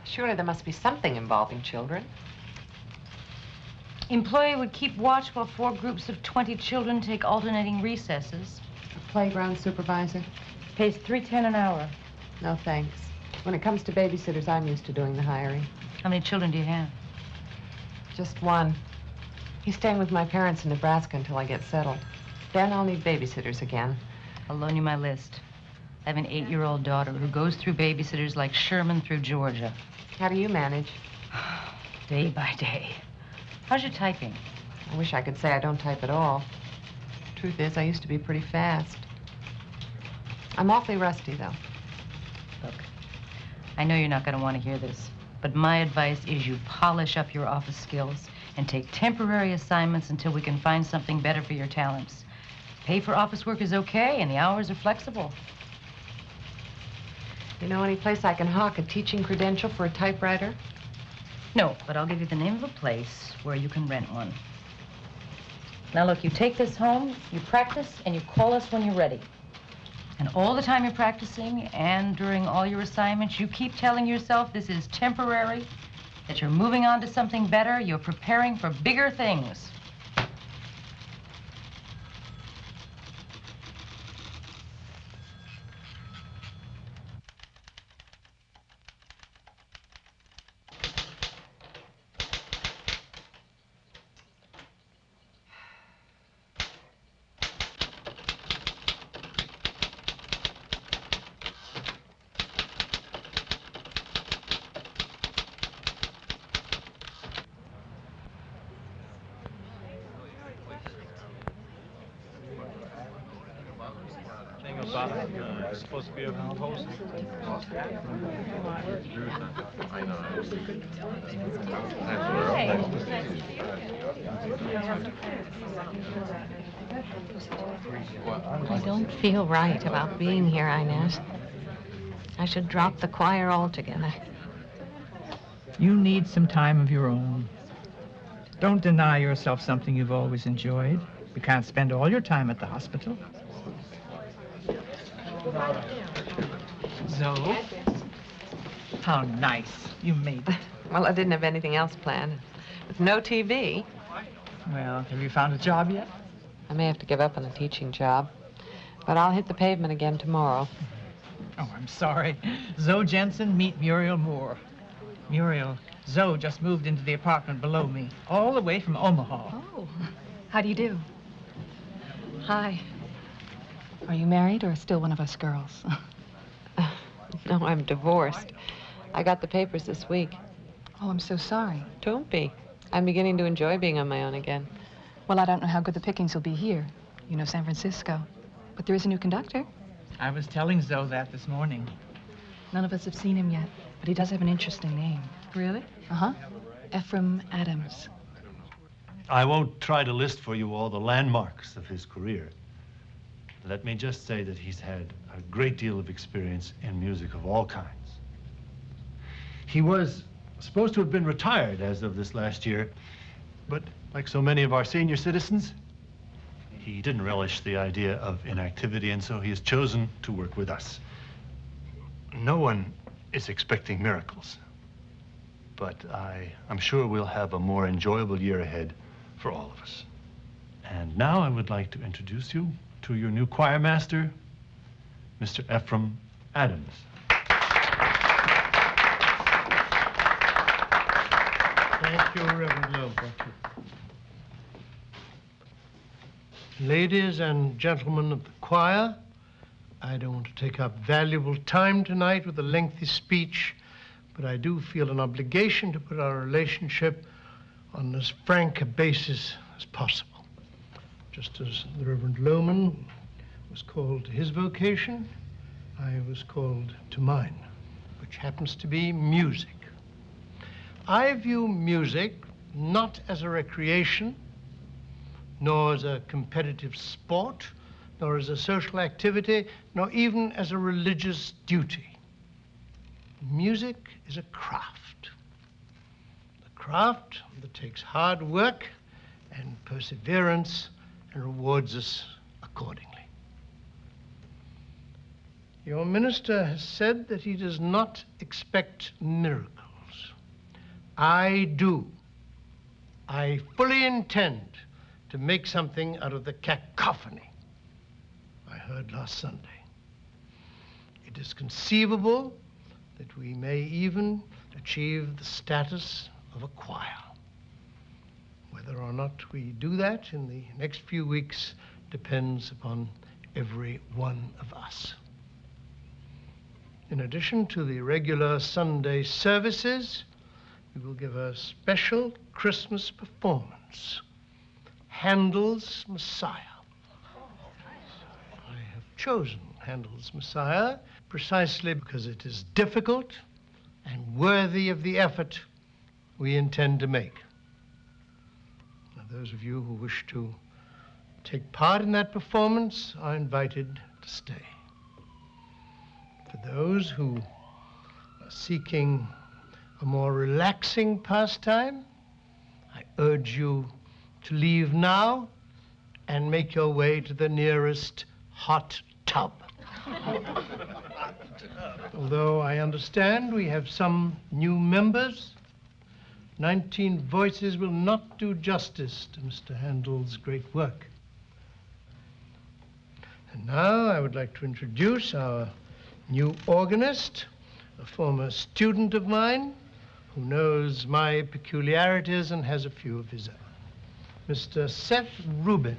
Surely there must be something involving children. Employee would keep watch while 4 groups of 20 children take alternating recesses. A playground supervisor? Pays $3.10 an hour. No, thanks. When it comes to babysitters, I'm used to doing the hiring. How many children do you have? Just one. He's staying with my parents in Nebraska until I get settled. Then I'll need babysitters again. I'll loan you my list. I have an 8-year-old daughter who goes through babysitters like Sherman through Georgia. How do you manage? Day by day. How's your typing? I wish I could say I don't type at all. Truth is, I used to be pretty fast. I'm awfully rusty, though. Look, I know you're not going to want to hear this, but my advice is you polish up your office skills and take temporary assignments until we can find something better for your talents. Pay for office work is okay, and the hours are flexible. You know any place I can hawk a teaching credential for a typewriter? No, but I'll give you the name of a place where you can rent one. Now look, you take this home, you practice, and you call us when you're ready. And all the time you're practicing and during all your assignments, you keep telling yourself this is temporary, that you're moving on to something better, you're preparing for bigger things. It's supposed to be a host. I don't feel right about being here, Inez. I should drop the choir altogether. You need some time of your own. Don't deny yourself something you've always enjoyed. You can't spend all your time at the hospital. Zoe? How nice. You made it. Well, I didn't have anything else planned. With no TV. Well, have you found a job yet? I may have to give up on the teaching job. But I'll hit the pavement again tomorrow. Oh, I'm sorry. Zoe Jensen, meet Muriel Moore. Muriel, Zoe just moved into the apartment below me, all the way from Omaha. Oh, how do you do? Hi. Are you married or still one of us girls? No, I'm divorced. I got the papers this week. Oh, I'm so sorry. Don't be. I'm beginning to enjoy being on my own again. Well, I don't know how good the pickings will be here. You know, San Francisco. But there is a new conductor. I was telling Zoe that this morning. None of us have seen him yet, but he does have an interesting name. Really? Uh-huh. Ephraim Adams. I won't try to list for you all the landmarks of his career. Let me just say that he's had a great deal of experience in music of all kinds. He was supposed to have been retired as of this last year, but like so many of our senior citizens, he didn't relish the idea of inactivity, and so he has chosen to work with us. No one is expecting miracles, but I'm sure we'll have a more enjoyable year ahead for all of us. And now I would like to introduce you to your new choirmaster, Mr. Ephraim Adams. Thank you, Reverend Lowe. Thank you. Ladies and gentlemen of the choir, I don't want to take up valuable time tonight with a lengthy speech, but I do feel an obligation to put our relationship on as frank a basis as possible. Just as the Reverend Loman was called to his vocation, I was called to mine, which happens to be music. I view music not as a recreation, nor as a competitive sport, nor as a social activity, nor even as a religious duty. Music is a craft. A craft that takes hard work and perseverance and rewards us accordingly. Your minister has said that he does not expect miracles. I do. I fully intend to make something out of the cacophony I heard last Sunday. It is conceivable that we may even achieve the status of a choir. Whether or not we do that in the next few weeks depends upon every one of us. In addition to the regular Sunday services, we will give a special Christmas performance, Handel's Messiah. I have chosen Handel's Messiah precisely because it is difficult and worthy of the effort we intend to make. Now, those of you who wish to take part in that performance are invited to stay. For those who are seeking a more relaxing pastime, I urge you to leave now and make your way to the nearest hot tub. Although I understand we have some new members, 19 voices will not do justice to Mr. Handel's great work. And now I would like to introduce our new organist, a former student of mine who knows my peculiarities and has a few of his own, Mr. Seth Rubin.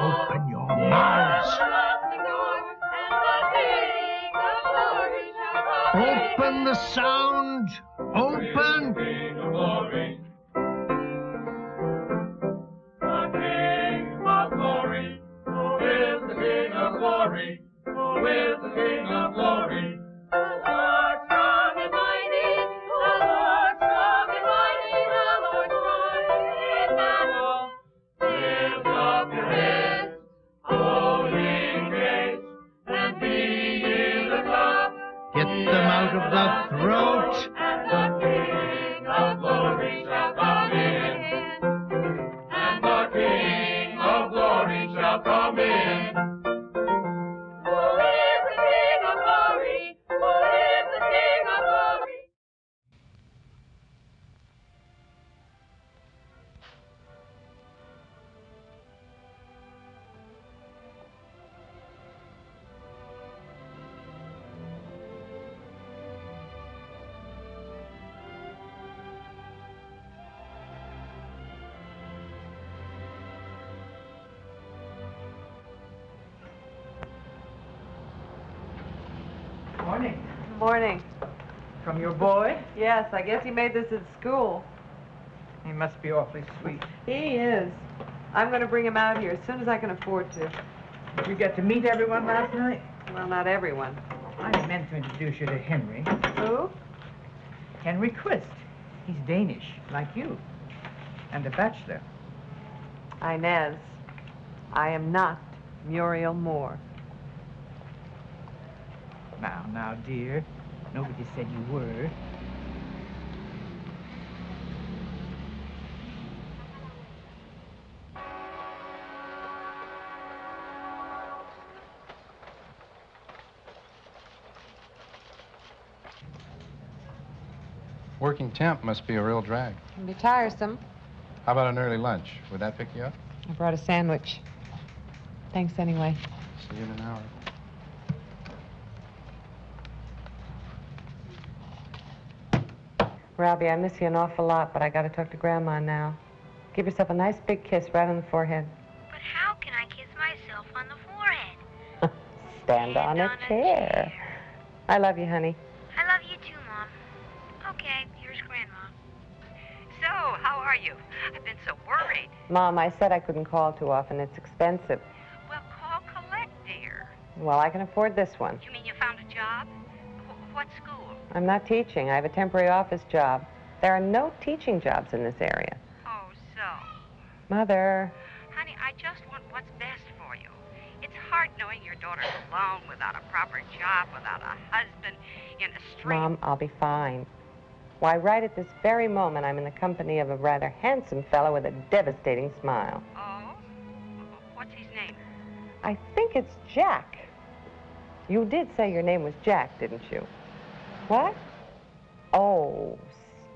Open your mouths. Open the sound. Open. Get them out of the throat. And the King of Glory shall come in. And the King of Glory shall come in. Who is the King of Glory? Who is the King of Glory? morning. From your boy? Yes, I guess he made this at school. He must be awfully sweet. He is. I'm going to bring him out here as soon as I can afford to. Did you get to meet everyone last night? Well, not everyone. I meant to introduce you to Henry. Who? Henry Quist. He's Danish, like you. And a bachelor. Inez, I am not Muriel Moore. Now, dear. Nobody said you were. Working temp must be a real drag. It can be tiresome. How about an early lunch? Would that pick you up? I brought a sandwich. Thanks anyway. See you in an hour. Robbie, I miss you an awful lot, but I got to talk to Grandma now. Give yourself a nice big kiss right on the forehead. But how can I kiss myself on the forehead? Stand on a chair. I love you, honey. I love you too, Mom. Okay, here's Grandma. So, how are you? I've been so worried. Mom, I said I couldn't call too often. It's expensive. Well, call Colette, dear. Well, I can afford this one. You mean you found a job? What school? I'm not teaching. I have a temporary office job. There are no teaching jobs in this area. Oh, so. Mother. Honey, I just want what's best for you. It's hard knowing your daughter's alone without a proper job, without a husband, in the street. Mom, I'll be fine. Why, right at this very moment, I'm in the company of a rather handsome fellow with a devastating smile. Oh? What's his name? I think it's Jack. You did say your name was Jack, didn't you? What? Oh,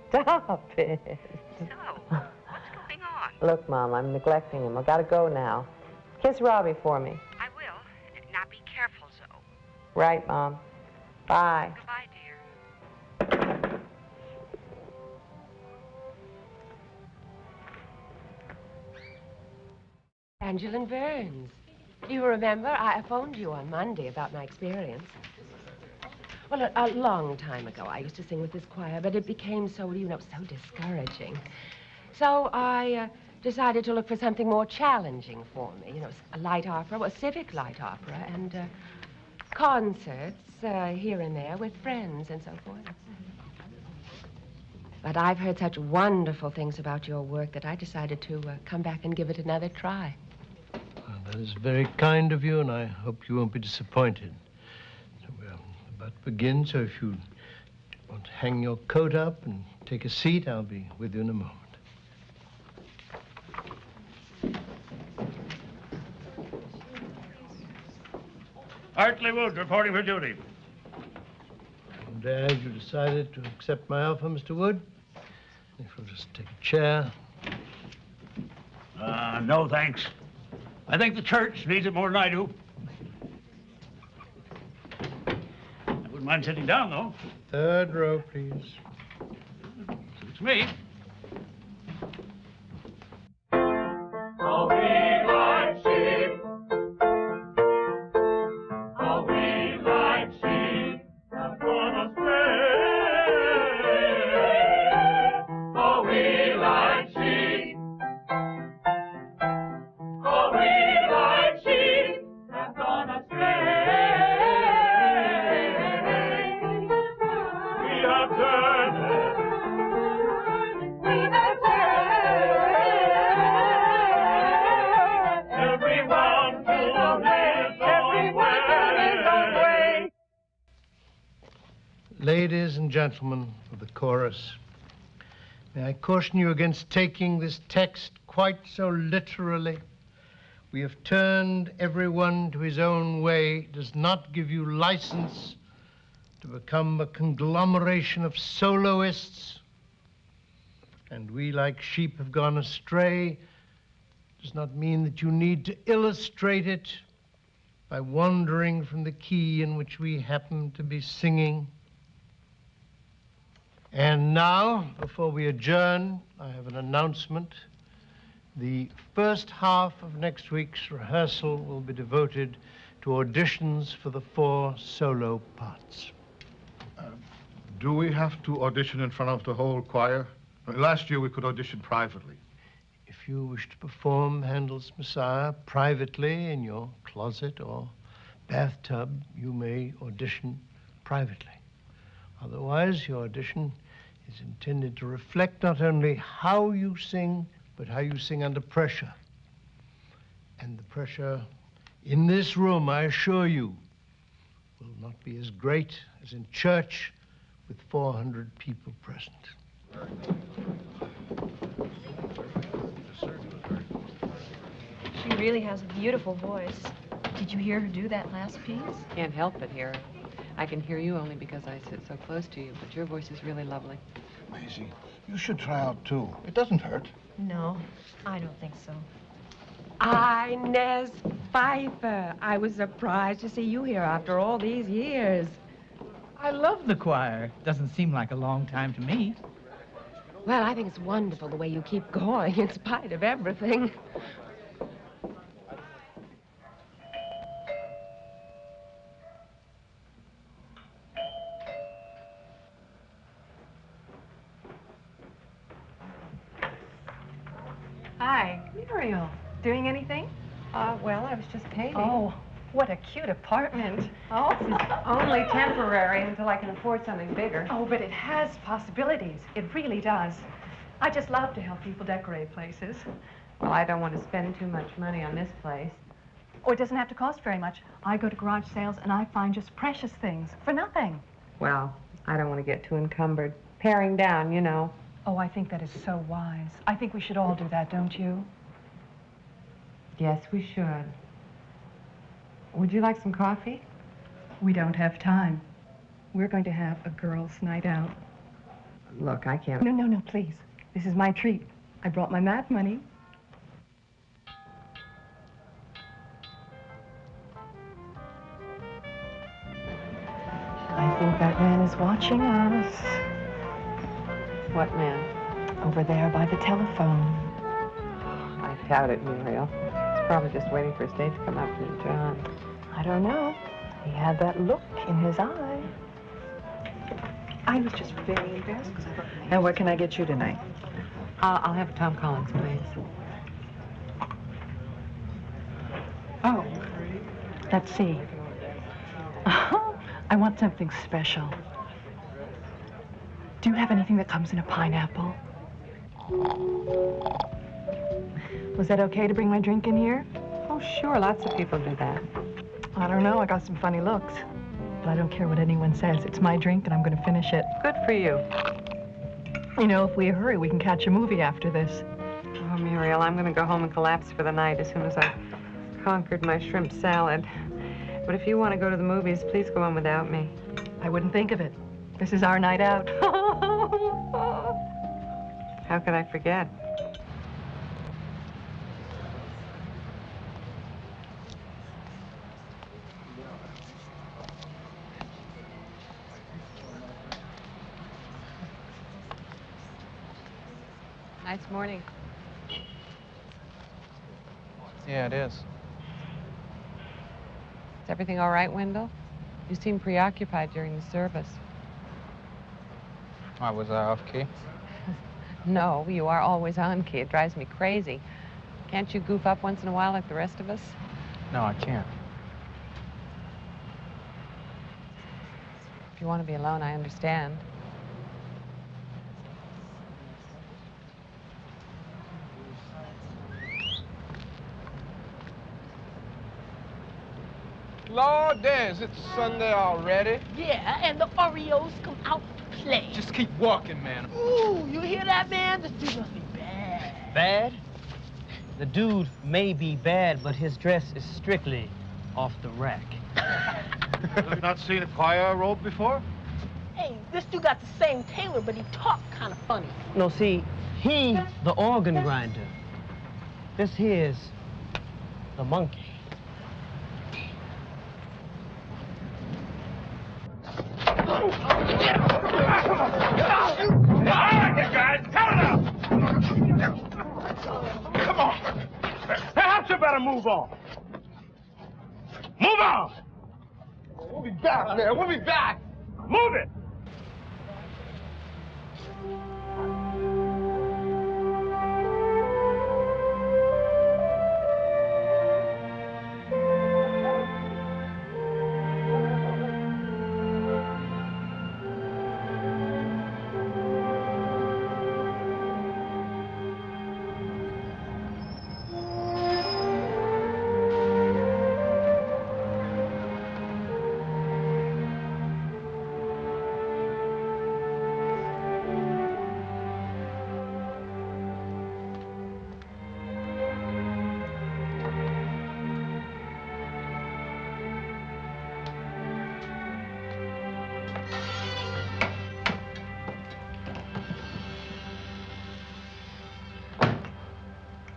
stop it. So, what's going on? Look, Mom, I'm neglecting him. I gotta go now. Kiss Robbie for me. I will. Now be careful, so. Right, Mom. Bye. Goodbye, dear. Angelin Burns. Do you remember? I phoned you on Monday about my experience. Well, a long time ago, I used to sing with this choir, but it became so, so discouraging. So I decided to look for something more challenging for me. A light opera, well, civic light opera, and concerts here and there with friends and so forth. But I've heard such wonderful things about your work that I decided to come back and give it another try. Well, that is very kind of you, and I hope you won't be disappointed. So we're about to begin, so if you want to hang your coat up and take a seat, I'll be with you in a moment. Hartley Wood reporting for duty. I'm glad you decided to accept my offer, Mr. Wood. If you'll just take a chair. No, thanks. I think the church needs it more than I do. I wouldn't mind sitting down, though. Third row, please. Suits me. How we like sheep. How we like sheep have gone astray. How we like sheep. How we like sheep have gone astray. We have turned. We have turned. Everyone to his own way. Ladies and gentlemen of the chorus, may I caution you against taking this text quite so literally. We have turned everyone to his own way does not give you license to become a conglomeration of soloists. And we, like sheep, have gone astray does not mean that you need to illustrate it by wandering from the key in which we happen to be singing. And now, before we adjourn, I have an announcement. The first half of next week's rehearsal will be devoted to auditions for the 4 solo parts. Do we have to audition in front of the whole choir? Last year we could audition privately. If you wish to perform Handel's Messiah privately in your closet or bathtub, you may audition privately. Otherwise, your audition is intended to reflect not only how you sing, but how you sing under pressure. And the pressure in this room, I assure you, will not be as great as in church with 400 people present. She really has a beautiful voice. Did you hear her do that last piece? Can't help but hear her. I can hear you only because I sit so close to you, but your voice is really lovely. Maisie, you should try out too. It doesn't hurt. No, I don't think so. Inez Pfeiffer. I was surprised to see you here after all these years. I love the choir. Doesn't seem like a long time to me. Well, I think it's wonderful the way you keep going in spite of everything. Hi, Muriel. Doing anything? Well, I was just painting. Oh, what a cute apartment. Oh, it's only temporary until I can afford something bigger. Oh, but it has possibilities. It really does. I just love to help people decorate places. Well, I don't want to spend too much money on this place. Oh, it doesn't have to cost very much. I go to garage sales and I find just precious things for nothing. Well, I don't want to get too encumbered. Paring down, you know. Oh, I think that is so wise. I think we should all do that, don't you? Yes, we should. Would you like some coffee? We don't have time. We're going to have a girls' night out. Look, I can't... No, please. This is my treat. I brought my mat money. I think that man is watching us. What man? Over there by the telephone. I doubt it, Muriel. He's probably just waiting for his date to come up from John. I don't know. He had that look in his eye. I was just very embarrassed because I thought... And what can I get you tonight? I'll have Tom Collins, please. Oh, let's see. I want something special. Do you have anything that comes in a pineapple? Was that okay to bring my drink in here? Oh, sure. Lots of people do that. I don't know. I got some funny looks. But I don't care what anyone says. It's my drink, and I'm going to finish it. Good for you. You know, if we hurry, we can catch a movie after this. Oh, Muriel, I'm going to go home and collapse for the night as soon as I've conquered my shrimp salad. But if you want to go to the movies, please go on without me. I wouldn't think of it. This is our night out. How could I forget? Nice morning. Yeah, it is. Is everything all right, Wendell? You seem preoccupied during the service. Why, was I off key? No, you are always on key. It drives me crazy. Can't you goof up once in a while like the rest of us? No, I can't. If you want to be alone, I understand. Lord, Dance, it's Sunday already. Yeah, and the Oreos come out to play. Just keep walking, man. Ooh, you hear that, man? This dude must be bad. Bad? The dude may be bad, but his dress is strictly off the rack. Have you not seen a choir robe before? Hey, this dude got the same tailor, but he talked kind of funny. No, see, he the organ grinder. This here's the monkey. Come on. Perhaps you better move on. Move on. We'll be back, man. We'll be back. Move it.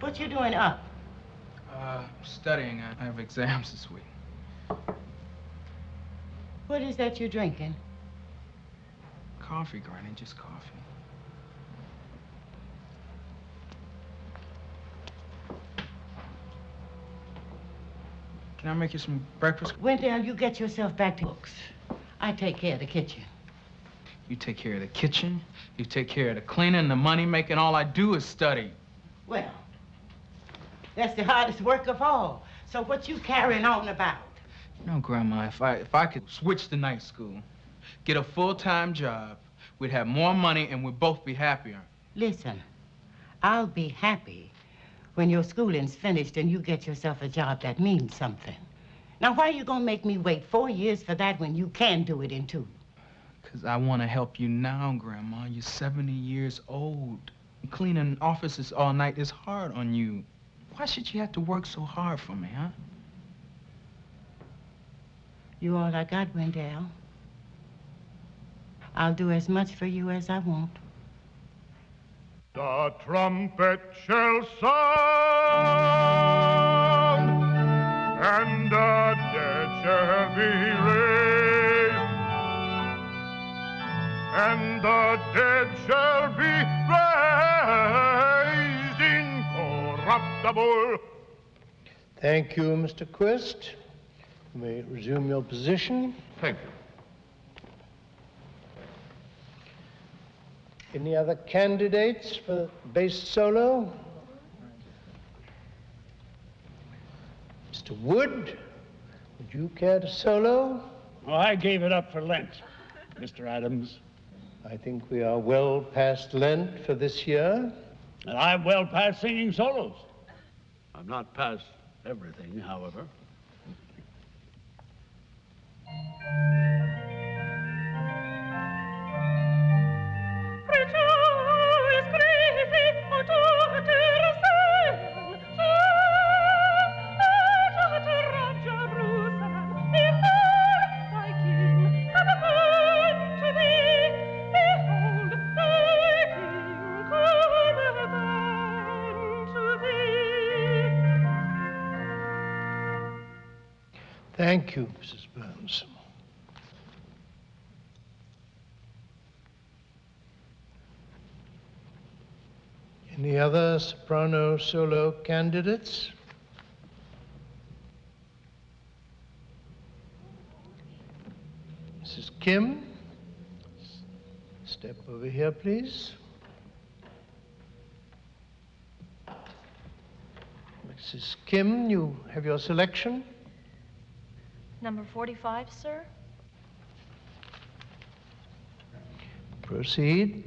What you doing up? Studying. I have exams this week. What is that you're drinking? Coffee, Granny, just coffee. Can I make you some breakfast? Wendell, you get yourself back to books. I take care of the kitchen. You take care of the kitchen, you take care of the cleaning, the money making. All I do is study. Well, that's the hardest work of all. So what you carrying on about? You know, Grandma, if I could switch to night school, get a full-time job, we'd have more money and we'd both be happier. Listen, I'll be happy when your schooling's finished and you get yourself a job that means something. Now, why are you gonna make me wait 4 years for that when you can do it in 2? 'Cause I want to help you now, Grandma. You're 70 years old. Cleaning offices all night is hard on you. Why should you have to work so hard for me, huh? You all I got, Wendell. I'll do as much for you as I want. The trumpet shall sound, and the dead shall be raised, and the dead shall be raised incorruptible. Thank you, Mr. Quist. You may resume your position. Thank you. Any other candidates for bass solo? Mr. Wood, would you care to solo? Oh, I gave it up for Lent, Mr. Adams. I think we are well past Lent for this year. And I'm well past singing solos. I'm not past everything, however. Thank you, Mrs. Burns. Any other soprano solo candidates? Mrs. Kim, step over here, please. Mrs. Kim, you have your selection. Number 45, sir. Proceed.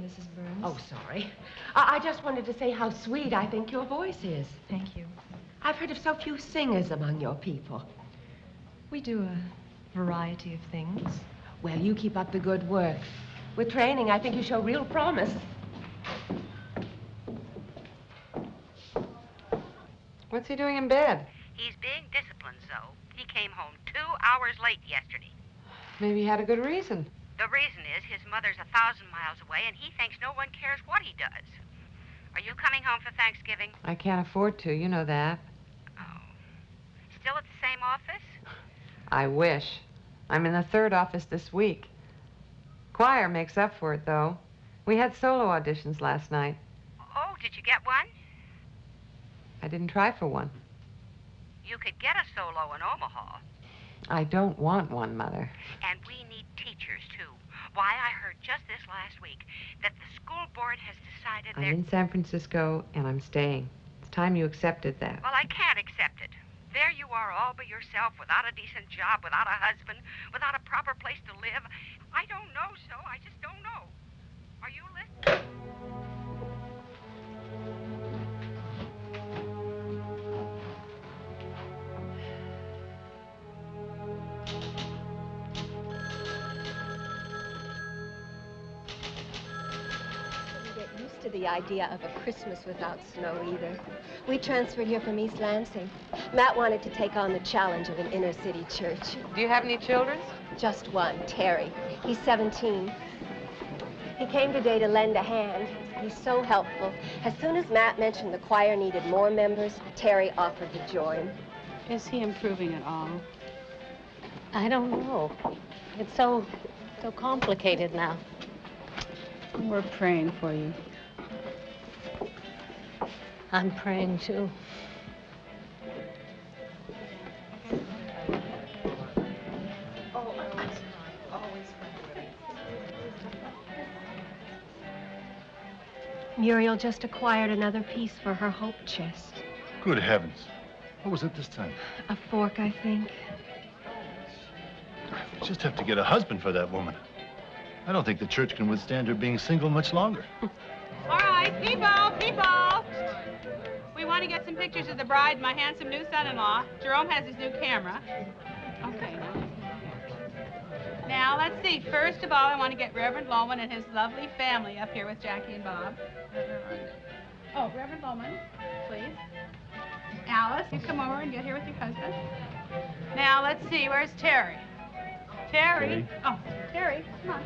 Mrs. Burns. Oh, sorry. I just wanted to say how sweet I think your voice is. Thank you. I've heard of so few singers among your people. We do a variety of things. Well, you keep up the good work. With training, I think you show real promise. What's he doing in bed? He's being disciplined, Zoe. He came home 2 hours late yesterday. Maybe he had a good reason. The reason is his mother's 1,000 miles away, and he thinks no one cares what he does. Are you coming home for Thanksgiving? I can't afford to, you know that. Still at the same office? I wish. I'm in the 3rd office this week. Choir makes up for it, though. We had solo auditions last night. Oh, did you get one? I didn't try for one. You could get a solo in Omaha. I don't want one, Mother. And we need teachers, too. Why, I heard just this last week that the school board has decided I'm they're... in San Francisco, and I'm staying. It's time you accepted that. Well, I can't accept it. There you are all by yourself, without a decent job, without a husband, without a proper place to live. I don't know, so I just don't know. Are you listening? Get used to the idea of a Christmas without snow either. We transferred here from East Lansing. Matt wanted to take on the challenge of an inner city church. Do you have any children? Just one, Terry. He's 17. He came today to lend a hand. He's so helpful. As soon as Matt mentioned the choir needed more members, Terry offered to join. Is he improving at all? I don't know. It's so complicated now. We're praying for you. I'm praying, too. Muriel just acquired another piece for her hope chest. Good heavens. What was it this time? A fork, I think. You just have to get a husband for that woman. I don't think the church can withstand her being single much longer. All right, people. We want to get some pictures of the bride and my handsome new son-in-law. Jerome has his new camera. Okay, now let's see. First of all, I want to get Reverend Loman and his lovely family up here with Jackie and Bob. Oh, Reverend Loman, please. Alice, you come over and get here with your husband. Now, let's see. Where's Terry? Terry? Oh, Terry, come on.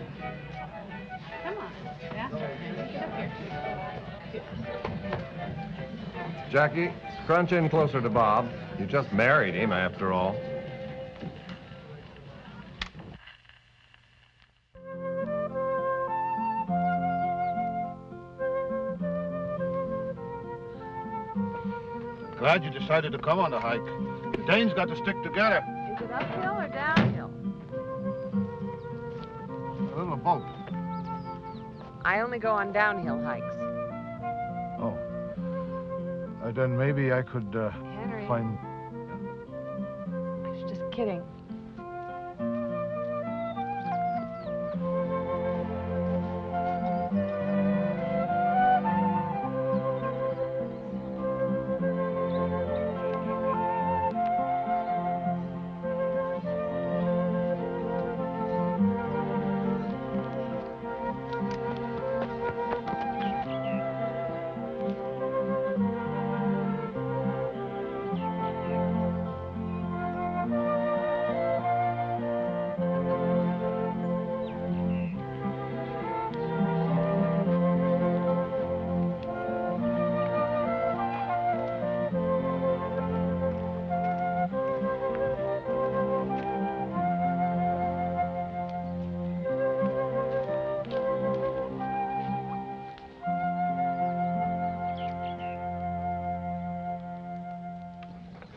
Come on. Yeah, get up here. Jackie, scrunch in closer to Bob. You just married him, after all. Glad you decided to come on the hike. The Danes got to stick together. Is it uphill or downhill? A little of both. I only go on downhill hikes. Oh. Then maybe I could Henry. find... I was just kidding.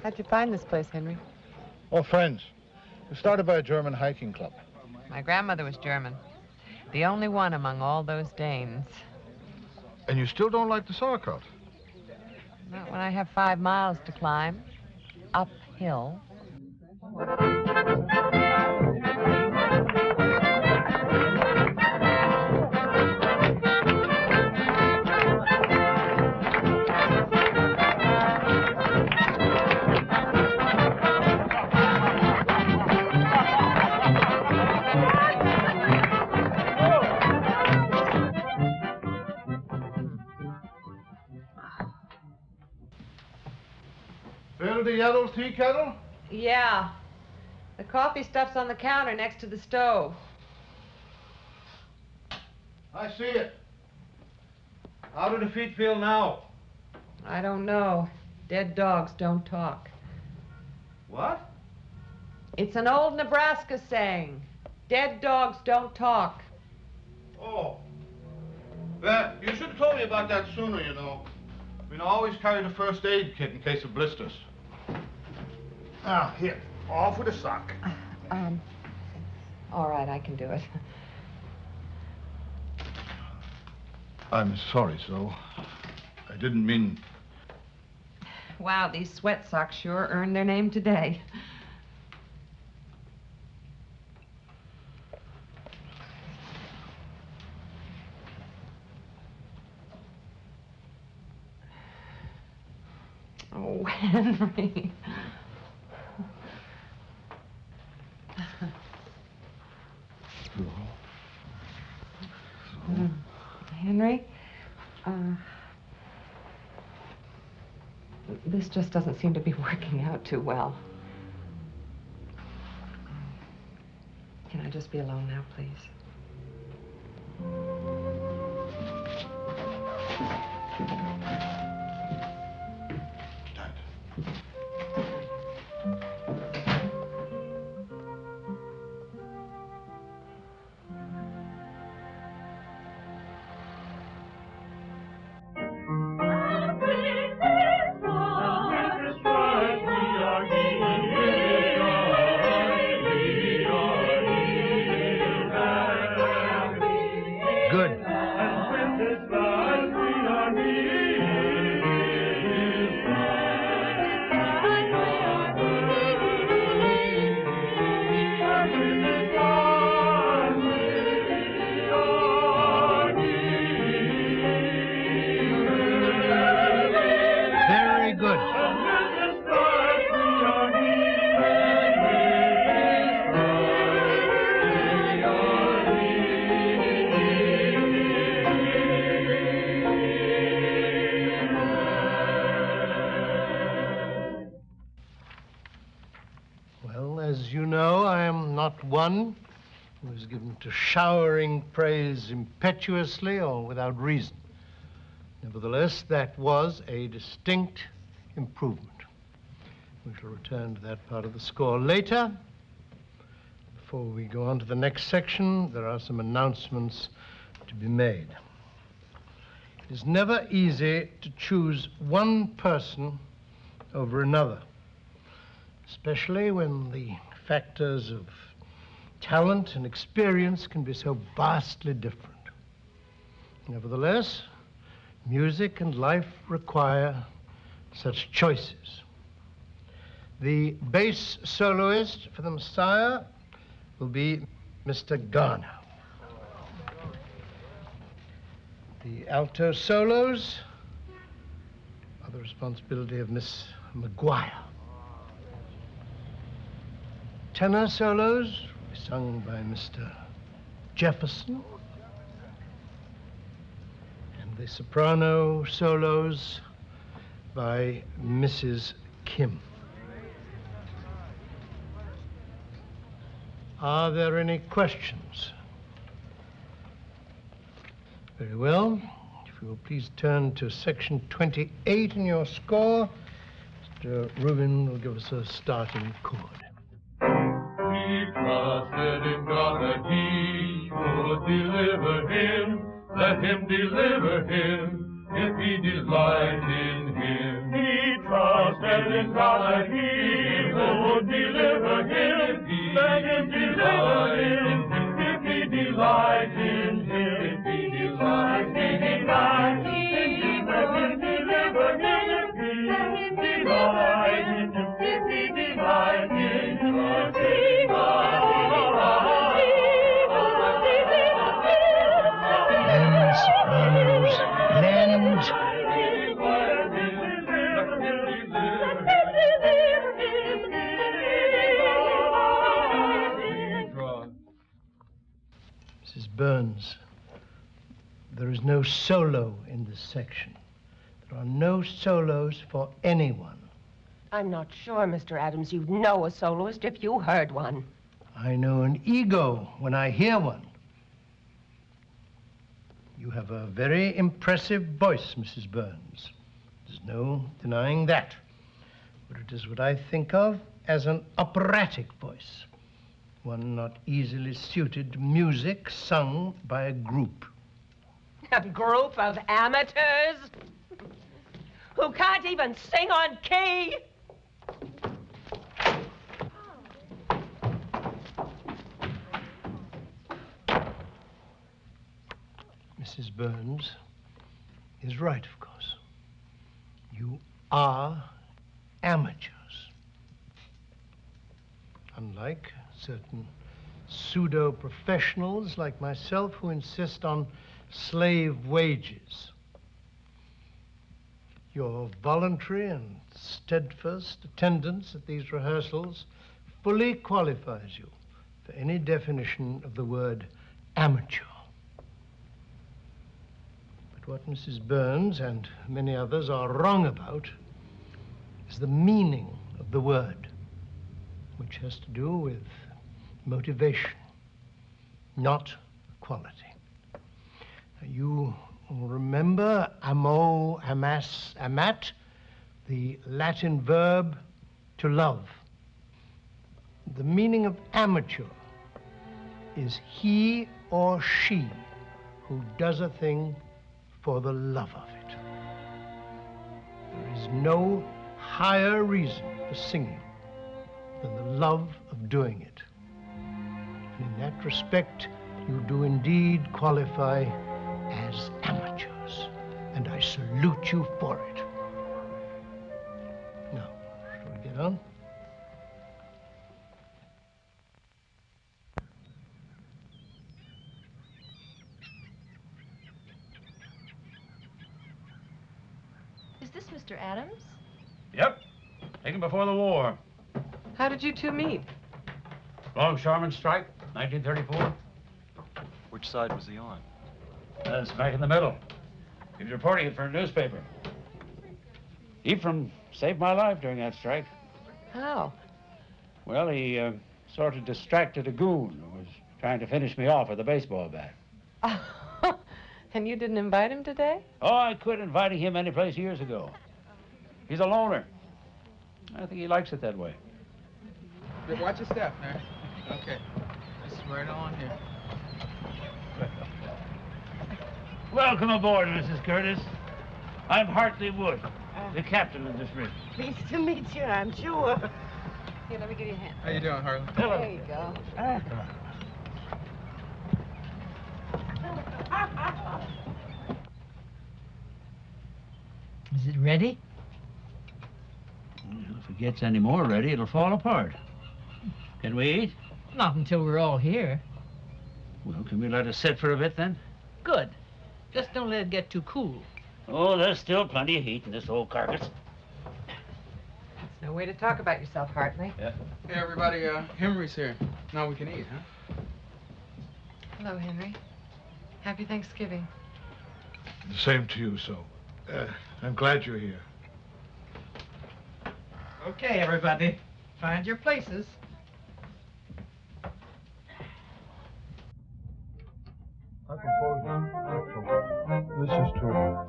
How'd you find this place, Henry? Oh, friends. We started by a German hiking club. My grandmother was German. The only one among all those Danes. And you still don't like the sauerkraut? Not when I have 5 miles to climb. Uphill. Order the yellow tea kettle? Yeah. The coffee stuff's on the counter next to the stove. I see it. How do the feet feel now? I don't know. Dead dogs don't talk. What? It's an old Nebraska saying. Dead dogs don't talk. Oh. Well, you should have told me about that sooner, you know. I always carry the first aid kit in case of blisters. Now, here, off with a sock. All right, I can do it. I'm sorry, so. I didn't mean... Wow, these sweat socks sure earned their name today. Oh, Henry. Henry, this just doesn't seem to be working out too well. Can I just be alone now, please? One who is given to showering praise impetuously or without reason. Nevertheless, that was a distinct improvement. We shall return to that part of the score later. Before we go on to the next section, there are some announcements to be made. It is never easy to choose one person over another, especially when the factors of talent and experience can be so vastly different. Nevertheless, music and life require such choices. The bass soloist for the Messiah will be Mr. Garner. The alto solos are the responsibility of Miss McGuire. Tenor solos sung by Mr. Jefferson, and the soprano solos by Mrs. Kim. Are there any questions? Very well. If you will please turn to section 28 in your score, Mr. Rubin will give us a starting chord. He trusted in God that he would deliver him. Let him deliver him if he delight in him. He trusted in God that he would deliver him. Let him deliver him if he delight in him. If he delight in him, let him deliver him. If he delight in him, if he delight in him. Sopranos, blend. Mrs. Burns, there is no solo in this section. There are no solos for anyone. I'm not sure, Mr. Adams, you'd know a soloist if you heard one. I know an ego when I hear one. You have a very impressive voice, Mrs. Burns. There's no denying that. But it is what I think of as an operatic voice, one not easily suited to music sung by a group. A group of amateurs who can't even sing on key. Mrs. Burns is right, of course. You are amateurs. Unlike certain pseudo-professionals like myself who insist on slave wages. Your voluntary and steadfast attendance at these rehearsals fully qualifies you for any definition of the word amateur. But what Mrs. Burns and many others are wrong about is the meaning of the word, which has to do with motivation, not quality. You remember amo, amas, amat, the Latin verb to love. The meaning of amateur is he or she who does a thing for the love of it. There is no higher reason for singing than the love of doing it. And in that respect, you do indeed qualify as amateurs, and I salute you for it. Now, shall we get on? Is this Mr. Adams? Yep. Taken before the war. How did you two meet? Longshoremen's strike, 1934. Which side was he on? Smack in the middle. He was reporting it for a newspaper. Ephraim saved my life during that strike. How? Well, he sort of distracted a goon who was trying to finish me off with a baseball bat. And you didn't invite him today? Oh, I quit inviting him any place years ago. He's a loner. I think he likes it that way. But watch your step, man. Okay. This is right on here. Welcome aboard, Mrs. Curtis. I'm Hartley Wood, the captain of this rig. Pleased to meet you, I'm sure. Here, let me give you a hand. How you doing, Harley? Hello. There you go. Is it ready? Well, if it gets any more ready, it'll fall apart. Can we eat? Not until we're all here. Well, can we let it sit for a bit, then? Good. Just don't let it get too cool. Oh, there's still plenty of heat in this old carcass. That's no way to talk about yourself, Hartley. Yeah. Hey, everybody, Henry's here. Now we can eat, huh? Hello, Henry. Happy Thanksgiving. The same to you, so. I'm glad you're here. Okay, everybody. Find your places. I propose this is two of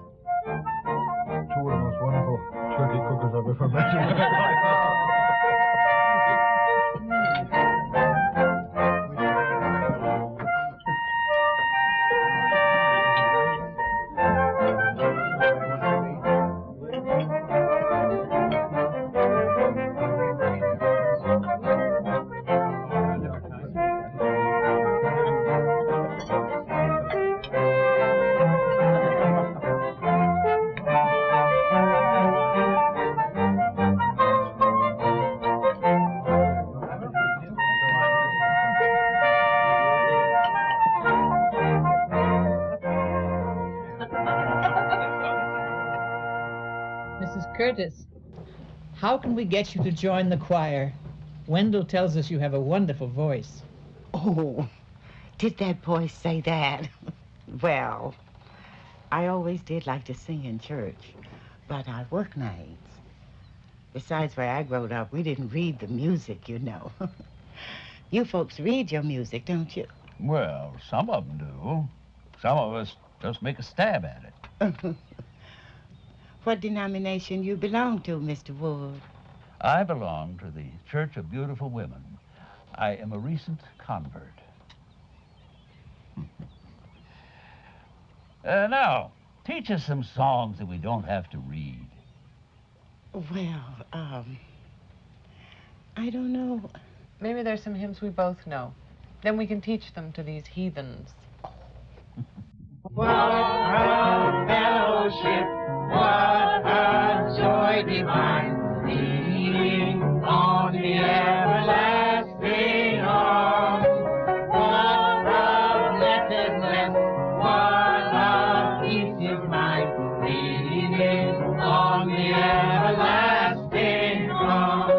the most wonderful turkey cookers I've ever met in my life. Curtis, how can we get you to join the choir? Wendell tells us you have a wonderful voice. Oh, did that boy say that? Well, I always did like to sing in church, but I work nights. Besides, where I growed up, we didn't read the music, you know. You folks read your music, don't you? Well, some of them do. Some of us just make a stab at it. What denomination you belong to, Mr. Wood? I belong to the Church of Beautiful Women. I am a recent convert. Now, teach us some songs that we don't have to read. Well, I don't know. Maybe there's some hymns we both know. Then we can teach them to these heathens. What a fellowship, what a joy divine, leaning on the everlasting arms. What a blessedness, what a peace is mine, leaning on the everlasting arms.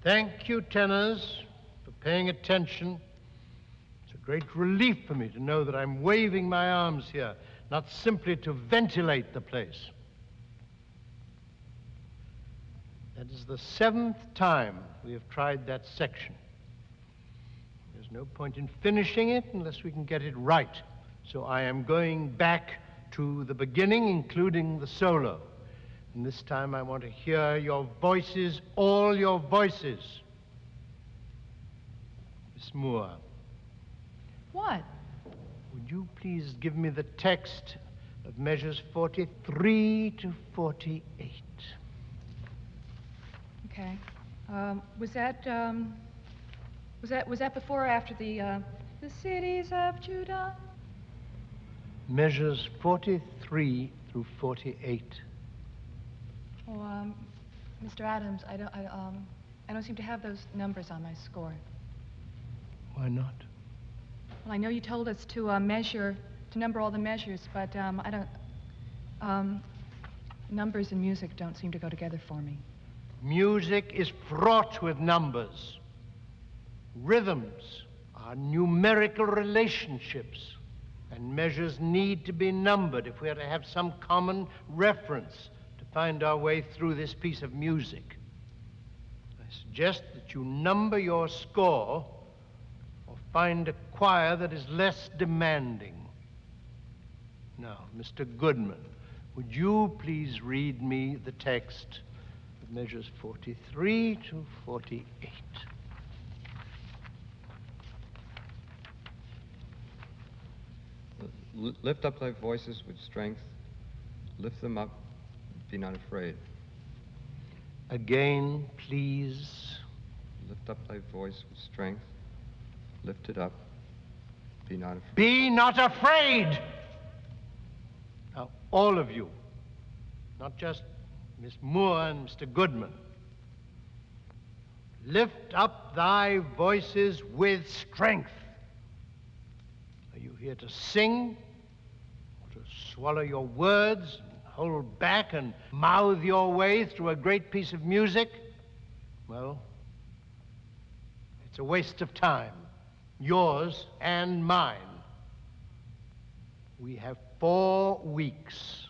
Thank you, tenors, for paying attention. It's a great relief for me to know that I'm waving my arms here, not simply to ventilate the place. That is the 7th time we have tried that section. There's no point in finishing it unless we can get it right. So I am going back to the beginning, including the solo. And this time I want to hear your voices, all your voices. Miss Moore. What? Would you please give me the text of measures 43 to 48? Okay. Was that before or after the cities of Judah? Measures 43 through 48. Oh, Mr. Adams, I don't seem to have those numbers on my score. Why not? Well, I know you told us to number all the measures, but I don't. Numbers and music don't seem to go together for me. Music is fraught with numbers. Rhythms are numerical relationships, and measures need to be numbered if we are to have some common reference to find our way through this piece of music. I suggest that you number your score or find a choir that is less demanding. Now, Mr. Goodman, would you please read me the text of measures 43 to 48? Lift up thy voices with strength. Lift them up. Be not afraid. Again, please. Lift up thy voice with strength. Lift it up. Be not afraid. Be not afraid! Now, all of you, not just Miss Moore and Mr. Goodman, lift up thy voices with strength. here to sing, or to swallow your words, and hold back and mouth your way through a great piece of music, well, it's a waste of time, yours and mine. We have 4 weeks.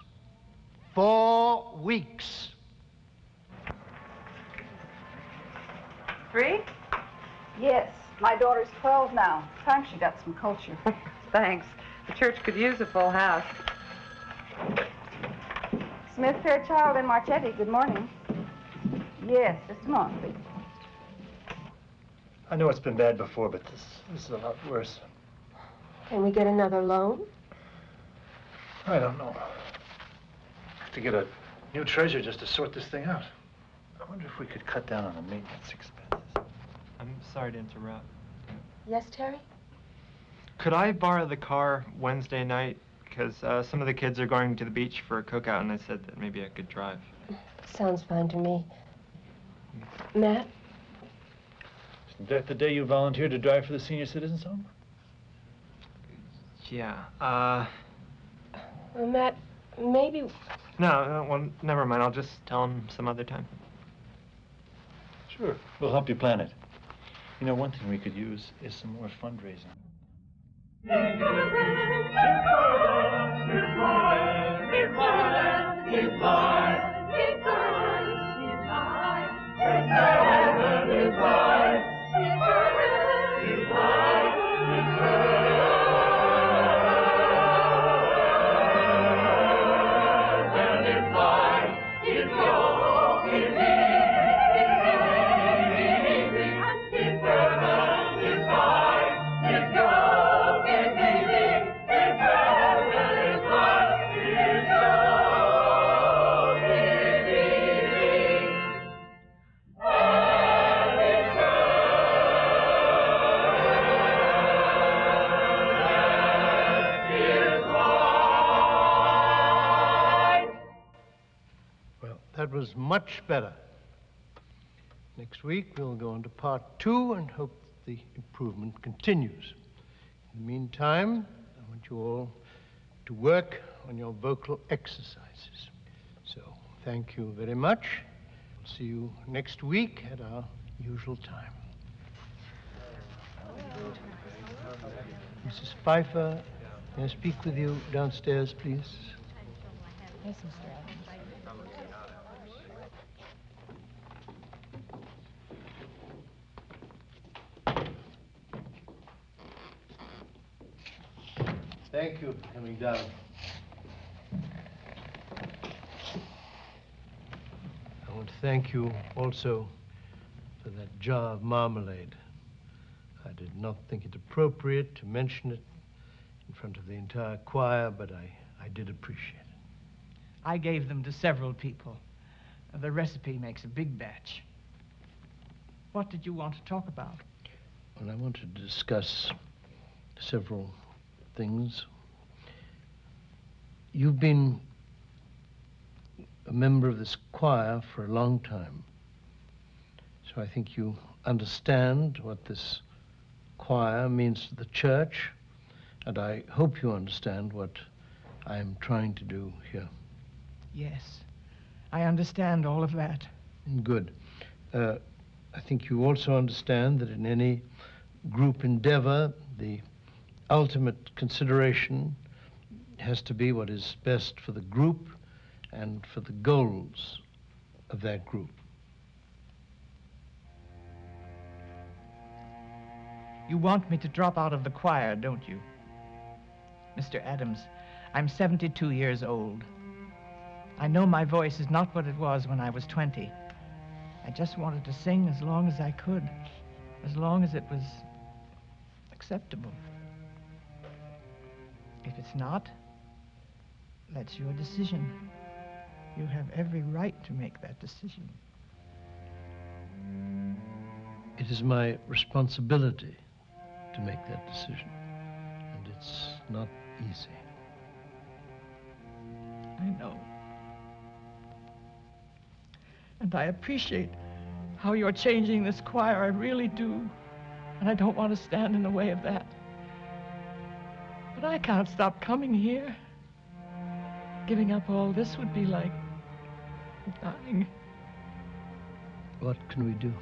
4 weeks. 3? Yes, my daughter's 12 now. Time she got some culture. Thanks. The church could use a full house. Smith, Fairchild, and Marchetti, good morning. Yes, just a moment, please. I know it's been bad before, but this is a lot worse. Can we get another loan? I don't know. To get a new treasurer just to sort this thing out. I wonder if we could cut down on the maintenance expenses. I'm sorry to interrupt. Yes, Terry? Could I borrow the car Wednesday night? Because some of the kids are going to the beach for a cookout, and I said that maybe I could drive. Sounds fine to me. Matt? Isn't that the day you volunteered to drive for the senior citizens home? Yeah, Well, Matt, maybe... No, well, never mind. I'll just tell him some other time. Sure. We'll help you plan it. You know, one thing we could use is some more fundraising. That was much better. Next week, we'll go on to part 2 and hope the improvement continues. In the meantime, I want you all to work on your vocal exercises. So, thank you very much. We'll see you next week at our usual time. Mrs. Pfeiffer, may I speak with you downstairs, please? Yes, Mr. Adams. Thank you for coming down. I want to thank you also for that jar of marmalade. I did not think it appropriate to mention it in front of the entire choir, but I did appreciate it. I gave them to several people. The recipe makes a big batch. What did you want to talk about? Well, I wanted to discuss several things. You've been a member of this choir for a long time, so I think you understand what this choir means to the church, and I hope you understand what I'm trying to do here. Yes, I understand all of that. Good. I think you also understand that in any group endeavor, the ultimate consideration has to be what is best for the group and for the goals of that group. You want me to drop out of the choir, don't you? Mr. Adams, I'm 72 years old. I know my voice is not what it was when I was 20. I just wanted to sing as long as I could, as long as it was acceptable. If it's not, that's your decision. You have every right to make that decision. It is my responsibility to make that decision, and it's not easy. I know. And I appreciate how you're changing this choir. I really do. And I don't want to stand in the way of that. But I can't stop coming here. Giving up all this would be like dying. What can we do?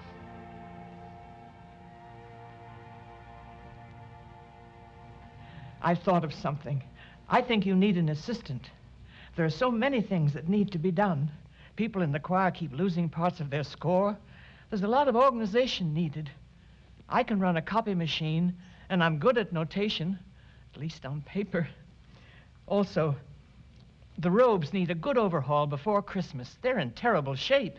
I've thought of something. I think you need an assistant. There are so many things that need to be done. People in the choir keep losing parts of their score. There's a lot of organization needed. I can run a copy machine, and I'm good at notation, at least on paper. Also, the robes need a good overhaul before Christmas. They're in terrible shape.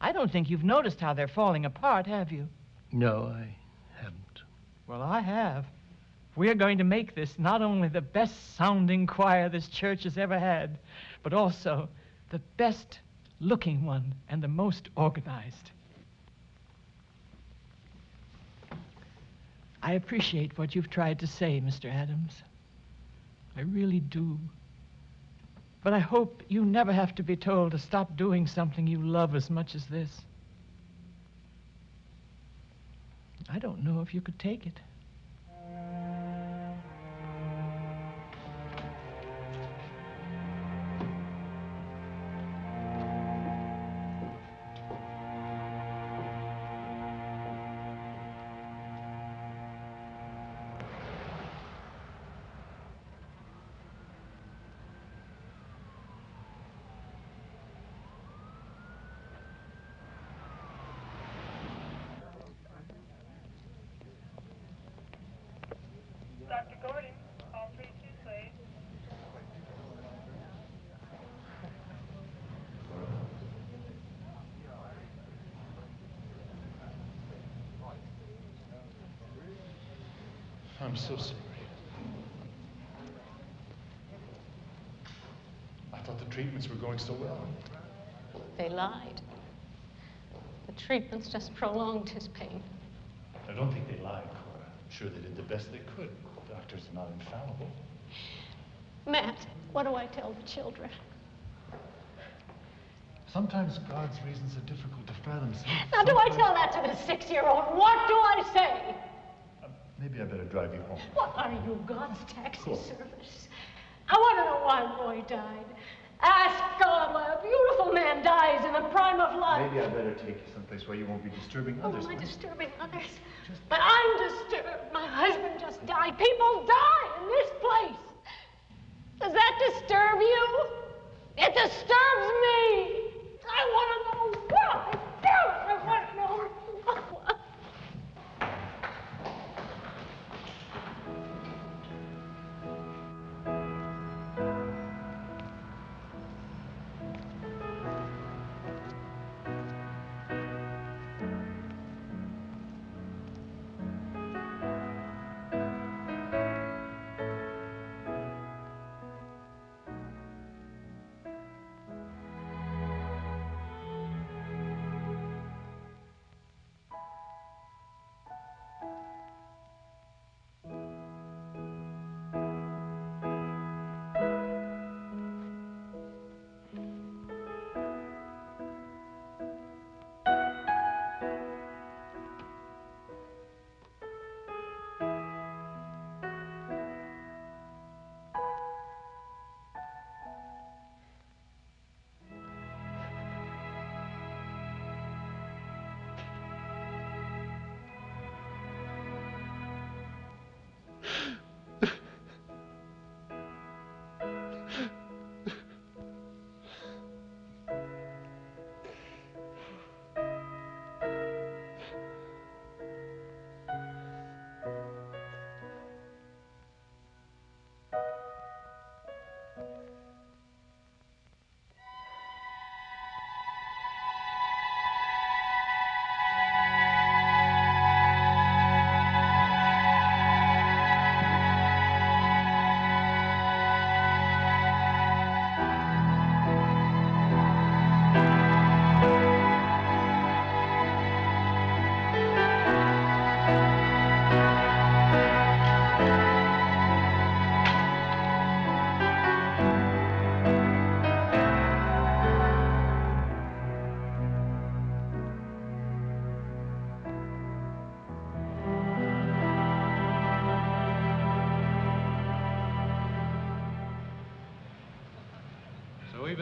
I don't think you've noticed how they're falling apart, have you? No, I haven't. Well, I have. We're going to make this not only the best-sounding choir this church has ever had, but also the best-looking one and the most organized. I appreciate what you've tried to say, Mr. Adams. I really do. But I hope you never have to be told to stop doing something you love as much as this. I don't know if you could take it. Dr. Gordon, call 32, please. I'm so sorry. I thought the treatments were going so well. They lied. The treatments just prolonged his pain. I don't think they lied, Cora. I'm sure they did the best they could. Doctors are not infallible. Matt, what do I tell the children? Sometimes God's reasons are difficult to fathom. Now, do I tell that to the 6-year-old? What do I say? Maybe I better drive you home. What are you, God's taxi service? I want to know why boy died. Ask God why a beautiful man dies in the prime of life. Maybe I better take you someplace where you won't be disturbing others. Am I disturbing others? But I'm disturbed. My husband just died. People die in this place. Does that disturb you? It disturbs me. I want to know why. I want to know why.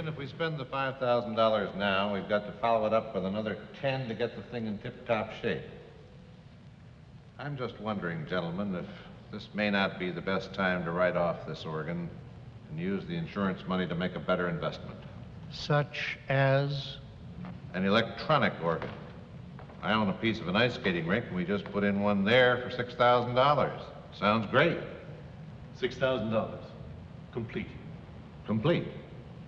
even if we spend the $5,000 now, we've got to follow it up with another 10 to get the thing in tip-top shape. I'm just wondering, gentlemen, if this may not be the best time to write off this organ and use the insurance money to make a better investment. Such as? An electronic organ. I own a piece of an ice skating rink, and we just put in one there for $6,000. Sounds great. $6,000. Complete. Complete.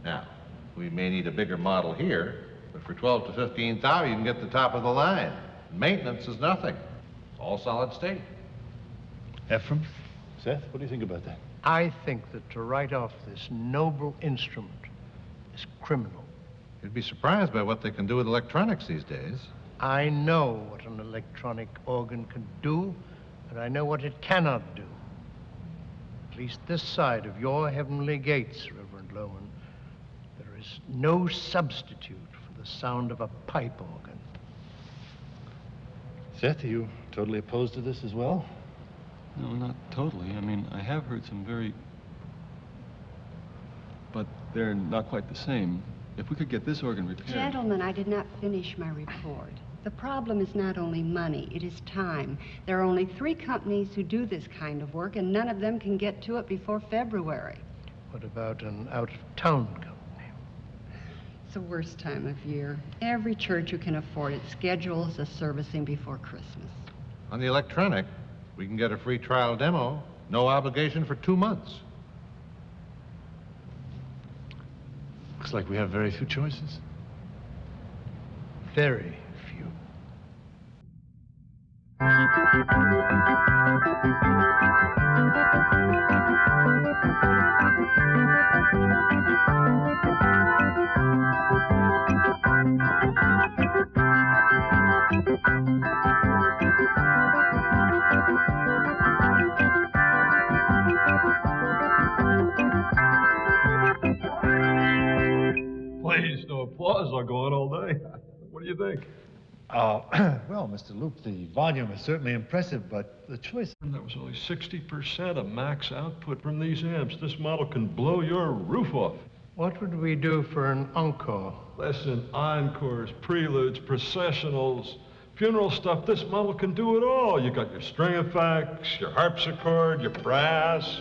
Now, we may need a bigger model here, but for $12,000 to $15,000, you can get the top of the line. Maintenance is nothing. All solid state. Ephraim? Seth, what do you think about that? I think that to write off this noble instrument is criminal. You'd be surprised by what they can do with electronics these days. I know what an electronic organ can do, and I know what it cannot do. At least this side of your heavenly gates, Reverend Loman, there is no substitute for the sound of a pipe organ. Seth, are you totally opposed to this as well? No, not totally. I mean, I have heard some very... but they're not quite the same. If we could get this organ repaired... Gentlemen, I did not finish my report. The problem is not only money, it is time. There are only 3 companies who do this kind of work, and none of them can get to it before February. What about an out-of-town company? It's the worst time of year. Every church who can afford it schedules a servicing before Christmas. On the electronic, we can get a free trial demo, no obligation for 2 months. Looks like we have very few choices. Very few. Please, no applause. I'll go on all day. What do you think? Well, Mr. Luke, the volume is certainly impressive, but the choice... That was only 60% of max output from these amps. This model can blow your roof off. What would we do for an encore? Listen, encores, preludes, processionals, funeral stuff. This model can do it all. You got your string effects, your harpsichord, your brass.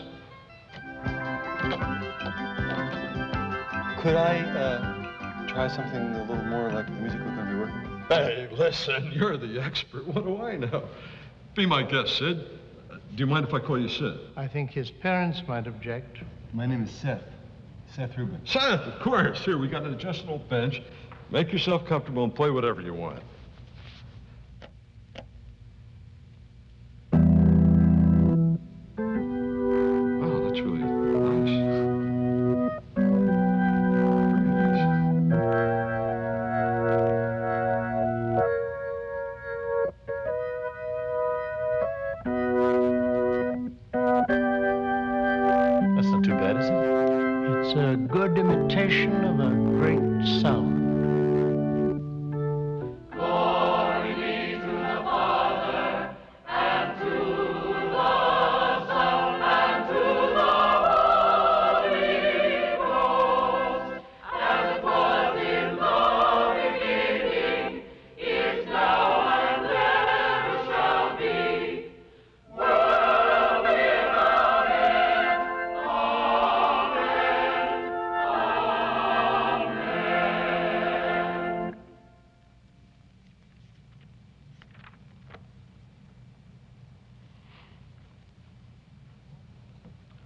Could I try something a little more like the music we're going to be working with? Hey, listen, you're the expert. What do I know? Be my guest, Sid. Do you mind if I call you Sid? I think his parents might object. My name is Seth. Seth Rubin. Seth, of course. Here, we got an adjustable bench. Make yourself comfortable and play whatever you want. Wow, that's really nice. That's not too bad, is it? It's a good imitation of a great sound. Glory be to the Father, and to the Son, and to the Holy Ghost, as it was in the beginning, is now, and ever shall be, world without end.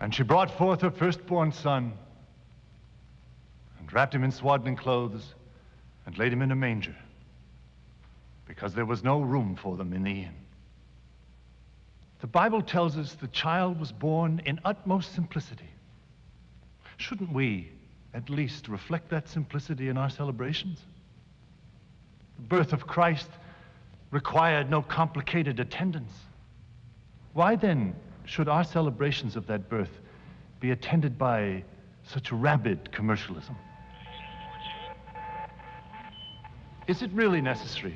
And she brought forth her firstborn son, and wrapped him in swaddling clothes, and laid him in a manger, because there was no room for them in the inn. The Bible tells us the child was born in utmost simplicity. Shouldn't we at least reflect that simplicity in our celebrations? The birth of Christ required no complicated attendance. Why then should our celebrations of that birth be attended by such rabid commercialism? Is it really necessary?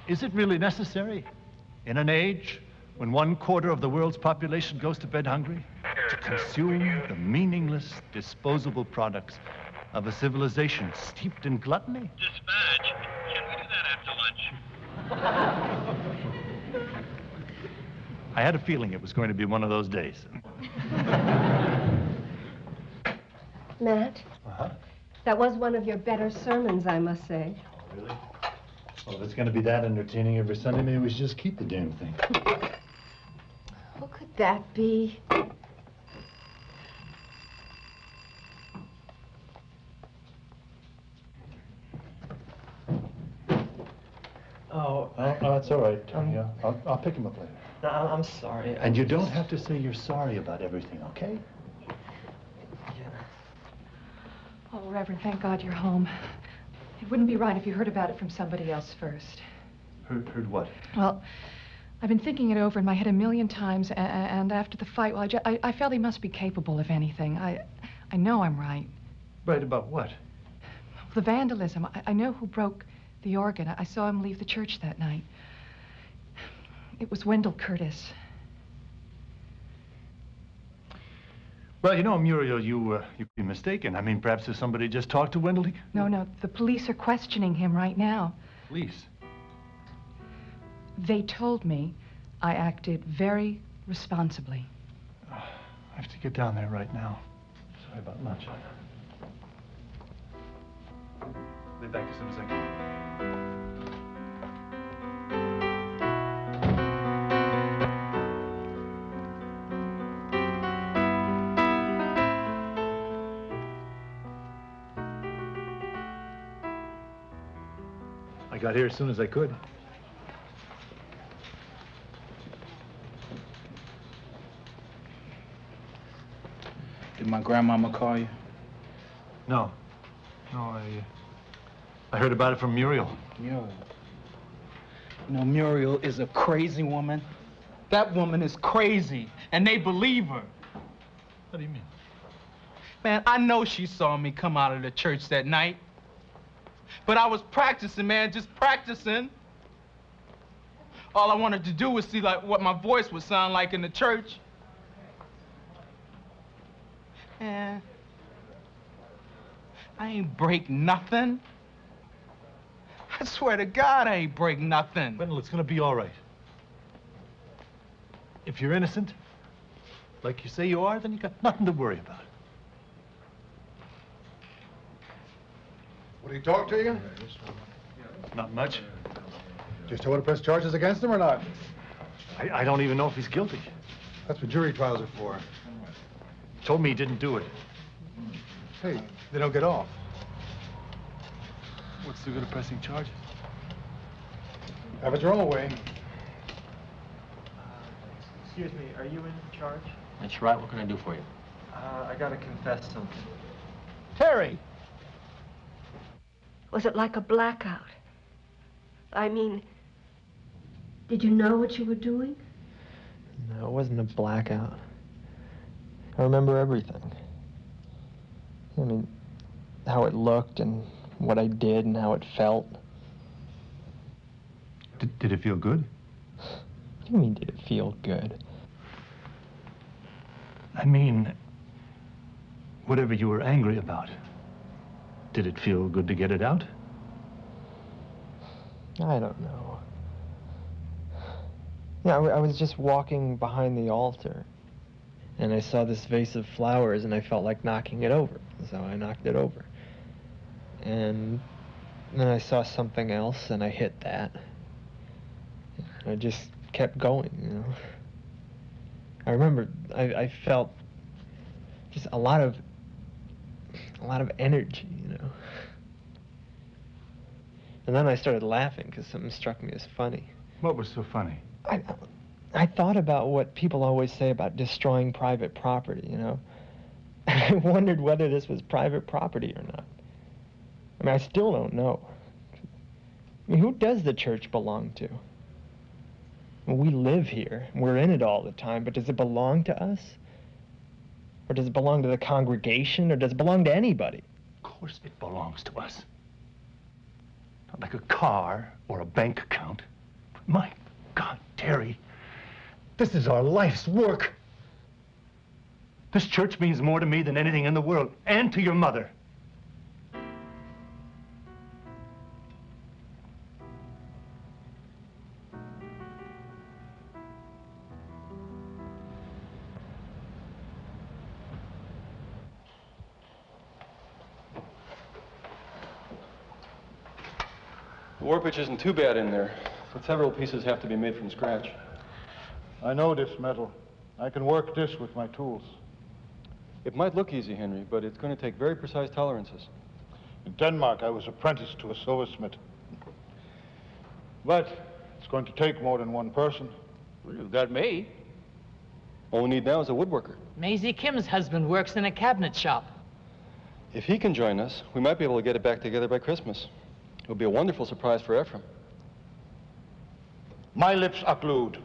Is it really necessary in an age when 1/4 of the world's population goes to bed hungry? to consume the meaningless, disposable products of a civilization steeped in gluttony? Dispatch. Can we do that after lunch? I had a feeling it was going to be one of those days. Matt, Uh-huh. that was one of your better sermons, I must say. Really? Well, if it's going to be that entertaining every Sunday, maybe we should just keep the damn thing. Who could that be? Oh, it's all right. Yeah, I'll pick him up later. No, I'm sorry. And you don't have to say you're sorry about everything, okay? Oh, Reverend, thank God you're home. It wouldn't be right if you heard about it from somebody else first. Heard what? Well, I've been thinking it over in my head a million times, and after the fight, well, I felt he must be capable of anything. I know I'm right. Right about what? The vandalism. I know who broke the organ. I saw him leave the church that night. It was Wendell Curtis. Well, you know, Muriel, you could be mistaken. I mean, perhaps if somebody just talked to Wendell. No, the police are questioning him right now. Police? They told me I acted very responsibly. I have to get down there right now. Sorry about lunch. I'll be back as soon as I can. I got here as soon as I could. Did my grandmama call you? No, I heard about it from Muriel. Muriel. You know, Muriel is a crazy woman. That woman is crazy, and they believe her. What do you mean? Man, I know she saw me come out of the church that night. But I was practicing, man, just practicing. All I wanted to do was see like what my voice would sound like in the church. And I ain't break nothing. I swear to God, I ain't break nothing. Wendell, it's gonna be all right. If you're innocent, like you say you are, then you got nothing to worry about. Would he talk to you? Not much. Just want to press charges against him or not? I don't even know if he's guilty. That's what jury trials are for. Told me he didn't do it. Hey, they don't get off. What's the good of pressing charges? Have it your own way. Excuse me, are you in charge? That's right. What can I do for you? I gotta confess something. Terry! Was it like a blackout? I mean, did you know what you were doing? No, it wasn't a blackout. I remember everything. I mean, how it looked and what I did and how it felt. Did it feel good? What do you mean, did it feel good? I mean, whatever you were angry about, did it feel good to get it out? I don't know. Yeah, I was just walking behind the altar, and I saw this vase of flowers, and I felt like knocking it over, so I knocked it over. And then I saw something else, and I hit that. I just kept going, you know. I remember I felt just a lot of energy, you know. And then I started laughing because something struck me as funny. What was so funny? I thought about what people always say about destroying private property, you know. I wondered whether this was private property or not. I mean, I still don't know. I mean, who does the church belong to? Well, we live here. We're in it all the time, but does it belong to us? Or does it belong to the congregation, or does it belong to anybody? Of course it belongs to us. Not like a car or a bank account. But my God, Terry, this is our life's work. This church means more to me than anything in the world, and to your mother. The war pitch isn't too bad in there, but several pieces have to be made from scratch. I know this metal. I can work this with my tools. It might look easy, Henry, but it's going to take very precise tolerances. In Denmark, I was apprenticed to a silversmith. But it's going to take more than one person. Well, you've got me. All we need now is a woodworker. Maisie Kim's husband works in a cabinet shop. If he can join us, we might be able to get it back together by Christmas. It'll be a wonderful surprise for Ephraim. My lips are glued.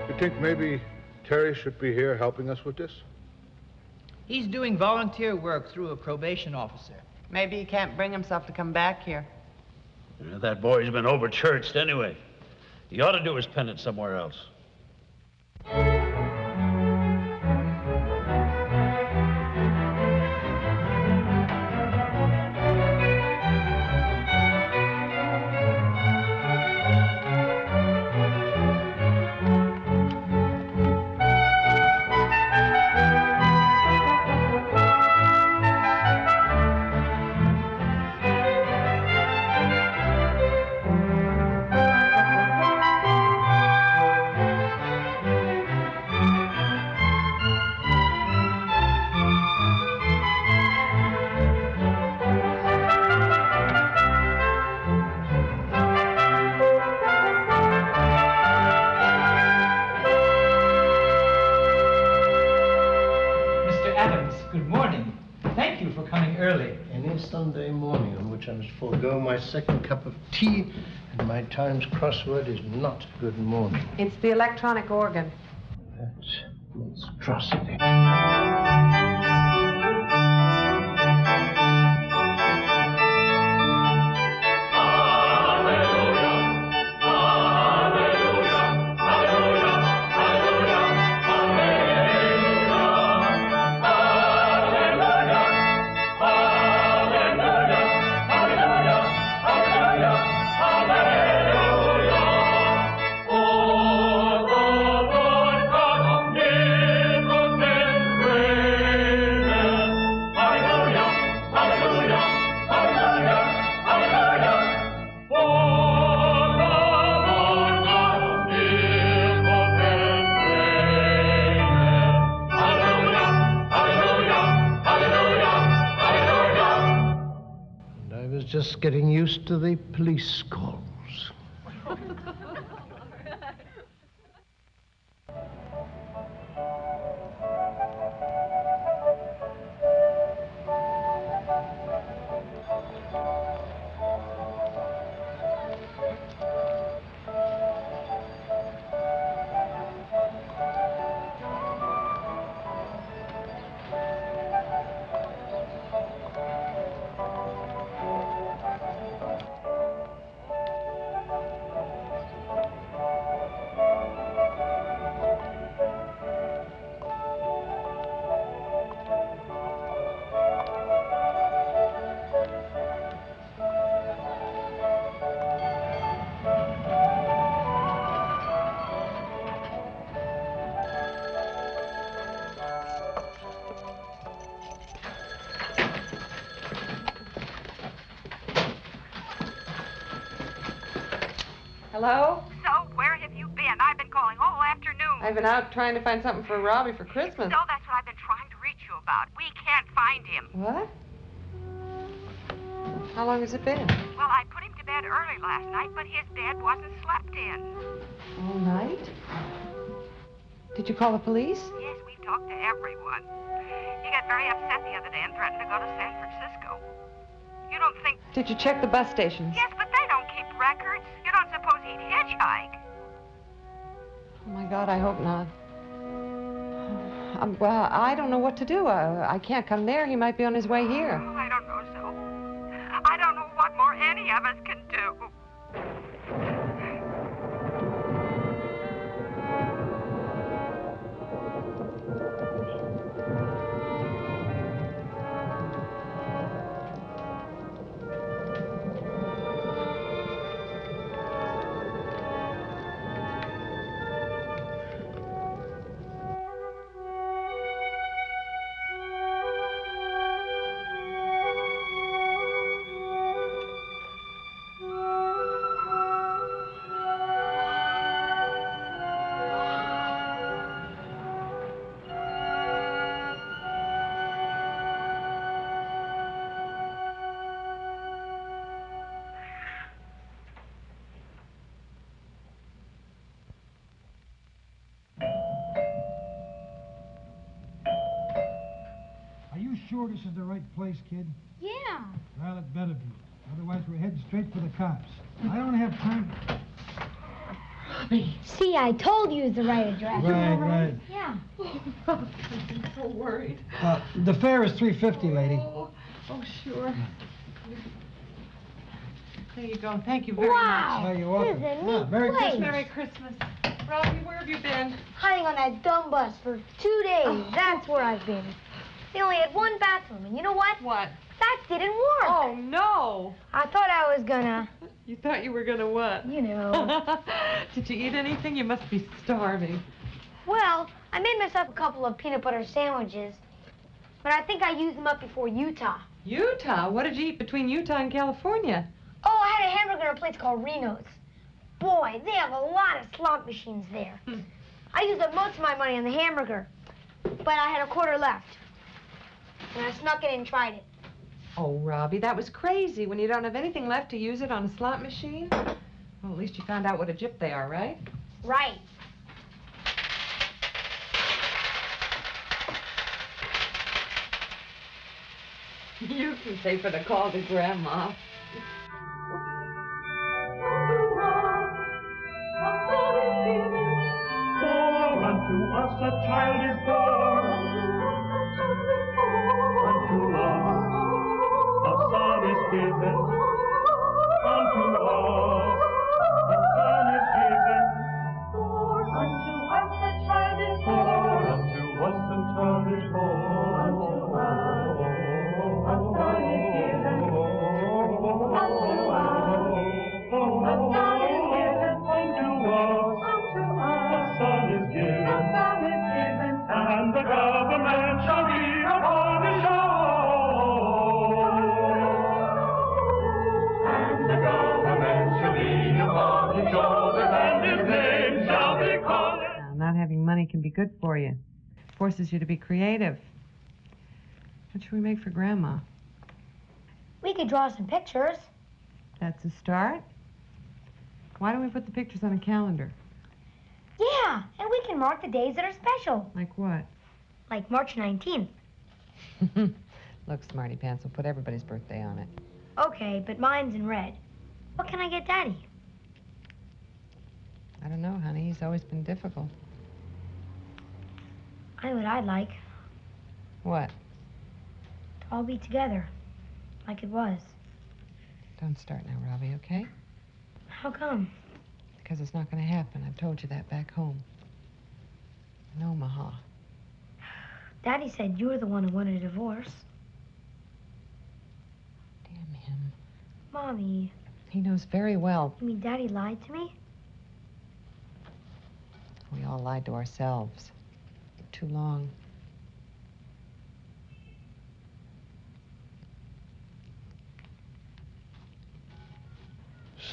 You think maybe Terry should be here helping us with this? He's doing volunteer work through a probation officer. Maybe he can't bring himself to come back here. Yeah, that boy's been over-churched anyway. He ought to do his penance somewhere else. Sunday morning on which I must forego my second cup of tea, and my Times crossword is not good morning. It's the electronic organ. That's monstrosity. Just getting used to the police calls. Hello? So, where have you been? I've been calling all afternoon. I've been out trying to find something for Robbie for Christmas. So that's what I've been trying to reach you about. We can't find him. What? How long has it been? Well, I put him to bed early last night, but his bed wasn't slept in. All night? Did you call the police? Yes, we talked to everyone. He got very upset the other day and threatened to go to San Francisco. You don't think... Did you check the bus stations? Yes, but they don't keep records. You don't suppose he'd hitchhike? Oh, my God, I hope not. Well, I don't know what to do. I can't come there. He might be on his way here. Oh, I don't know, so. I don't know what more any of us can do. Are you sure this is the right place, kid? Yeah. Well, it better be. Otherwise, we're heading straight for the cops. I don't have time. Robbie. See, I told you it's the right address. Right. Yeah. I'm so worried. The fare is $3.50, lady. Oh, sure. There you go. Thank you very much. Wow. You're welcome. This is a neat Merry place. Christmas. Merry Christmas. Robbie, where have you been? Hiding on that dumb bus for 2 days. Oh. That's where I've been. They only had one bathroom, and you know what? What? That didn't work. Oh, no. I thought I was gonna... You thought you were gonna what? You know. Did you eat anything? You must be starving. Well, I made myself a couple of peanut butter sandwiches, but I think I used them up before Utah. Utah? What did you eat between Utah and California? Oh, I had a hamburger in a place called Reno's. Boy, they have a lot of slot machines there. I used up most of my money on the hamburger, but I had a quarter left. And I snuck it and tried it. Oh, Robbie, that was crazy. When you don't have anything left to use it on a slot machine. Well, at least you found out what a gyp they are, right? Right. You can pay for the call to Grandma. For unto us a child is born. Unto us a son is given. Unto us a son is given. For unto us a child is born. Unto us a child is born. Unto us a son is given. Unto us a son is given. Unto us a son is given. A son is given. And the government shall be upon his shoulders. And the government shall be upon his shoulders, and his name shall be called. Not having money can be good for you. Forces you to be creative. What should we make for Grandma? We could draw some pictures. That's a start. Why don't we put the pictures on a calendar? Yeah, and we can mark the days that are special. Like what? Like March 19th. Look, Smarty Pants, we'll put everybody's birthday on it. Okay, but mine's in red. What can I get Daddy? I don't know, honey. He's always been difficult. I know what I'd like. What? To all be together, like it was. Don't start now, Robbie, okay? How come? Because it's not going to happen. I've told you that back home. In Omaha. Daddy said you were the one who wanted a divorce. Damn him. Mommy. He knows very well. You mean Daddy lied to me? We all lied to ourselves. For too long.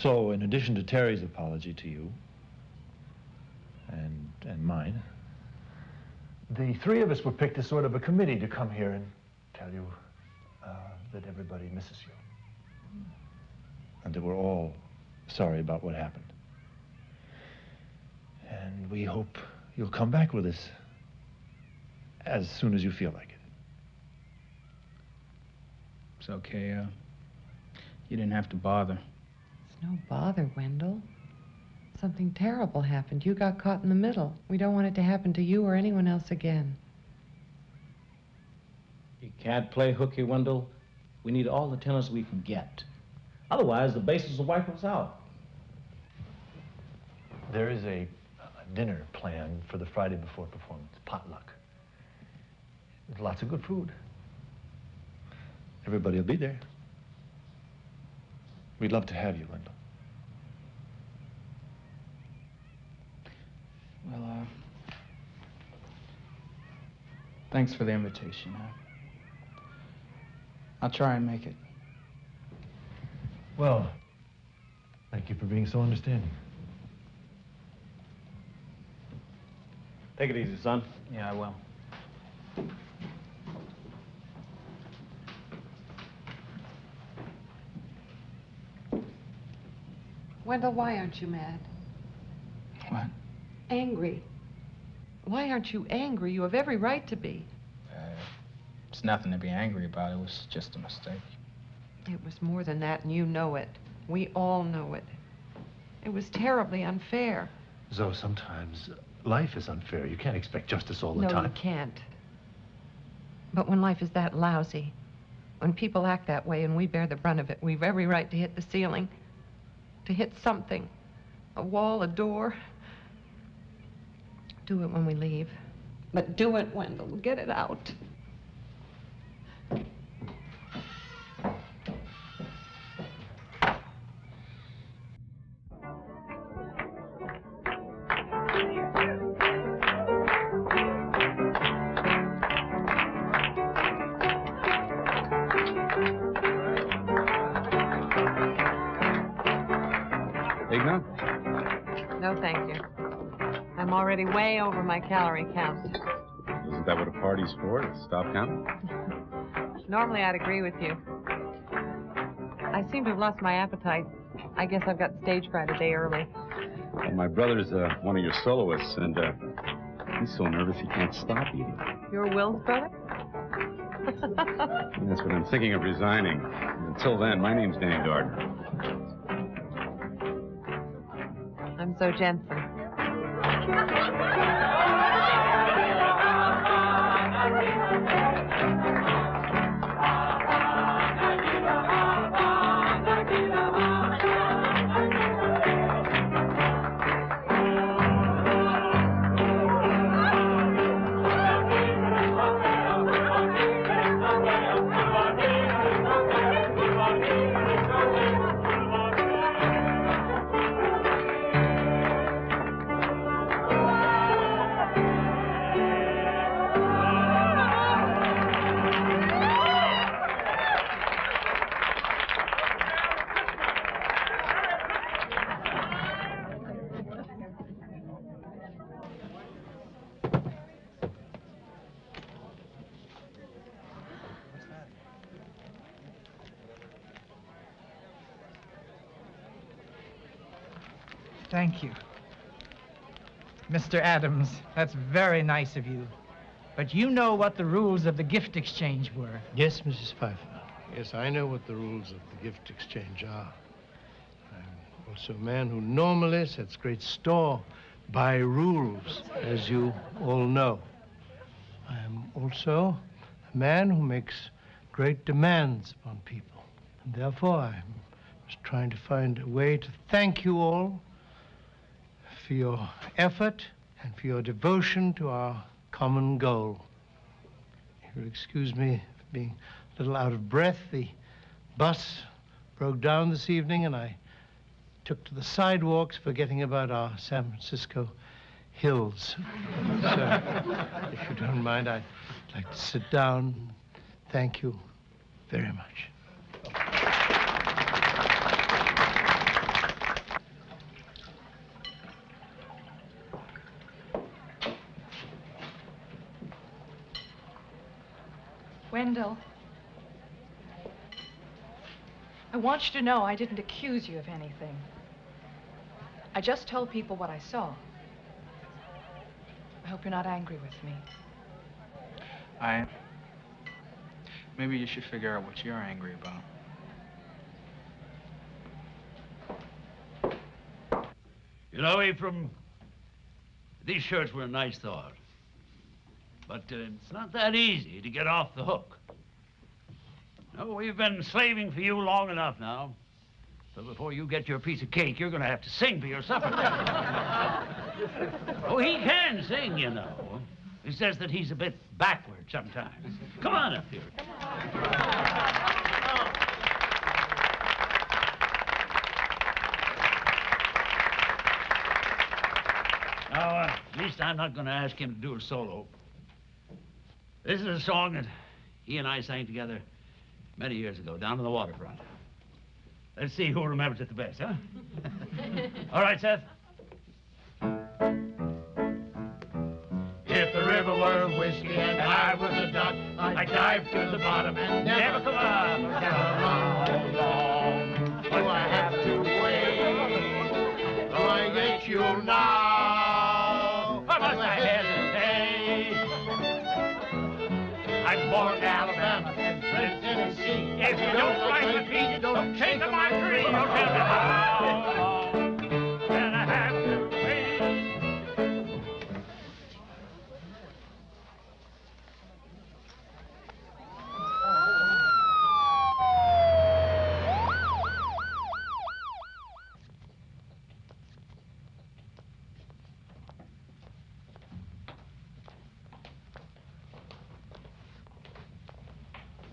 So, in addition to Terry's apology to you, and mine, the three of us were picked as sort of a committee to come here and tell you that everybody misses you. And that we're all sorry about what happened. And we hope you'll come back with us as soon as you feel like it. It's okay, you didn't have to bother. It's no bother, Wendell. Something terrible happened. You got caught in the middle. We don't want it to happen to you or anyone else again. You can't play hooky, Wendell. We need all the tenors we can get. Otherwise, the bassist will wipe us out. There is a dinner planned for the Friday before performance, potluck. With lots of good food. Everybody will be there. We'd love to have you, Wendell. Well, thanks for the invitation. I'll try and make it. Well, thank you for being so understanding. Take it easy, son. Yeah, I will. Wendell, why aren't you mad? What? Angry. Why aren't you angry? You have every right to be. It's nothing to be angry about. It was just a mistake. It was more than that, and you know it. We all know it. It was terribly unfair. Zoe, sometimes life is unfair. You can't expect justice all the time. No, you can't. But when life is that lousy, when people act that way and we bear the brunt of it, we've every right to hit the ceiling, to hit something, a wall, a door. Do it when we leave. But do it, Wendell. Get it out. No, thank you. I'm already way over my calorie count. Isn't that what a party's for, to stop counting? Normally, I'd agree with you. I seem to have lost my appetite. I guess I've got stage fright a day early. Well, my brother's one of your soloists, and he's so nervous he can't stop eating. Your Will's brother? That's what I'm thinking of resigning. Until then, my name's Danny Gardner. I'm Zoe Jensen. Thank you. Mr. Adams, that's very nice of you. But you know what the rules of the gift exchange were. Yes, Mrs. Pfeiffer. Yes, I know what the rules of the gift exchange are. I'm also a man who normally sets great store by rules, as you all know. I am also a man who makes great demands upon people. And therefore, I'm just trying to find a way to thank you all for your effort and for your devotion to our common goal. You'll excuse me for being a little out of breath. The bus broke down this evening, and I took to the sidewalks, forgetting about our San Francisco hills. So, if you don't mind, I'd like to sit down. Thank you very much. Vandal, I want you to know I didn't accuse you of anything. I just told people what I saw. I hope you're not angry with me. Maybe you should figure out what you're angry about. You know, Ephraim, these shirts were a nice thought. But it's not that easy to get off the hook. No, we've been slaving for you long enough now. So before you get your piece of cake, you're going to have to sing for your supper. Oh, he can sing, you know. He says that he's a bit backward sometimes. Come on up here. Now, at least I'm not going to ask him to do a solo. This is a song that he and I sang together many years ago, down on the waterfront. Let's see who remembers it the best, huh? All right, Seth. If the river were whiskey and I was a duck, I'd dive to the bottom and never come up. How long do I have to wait? Do I get you now? Or must I hesitate? I'm born in Alabama and bred in Tennessee. If you don't like the beat, don't take my tree. Don't tell me how long can I have to wait?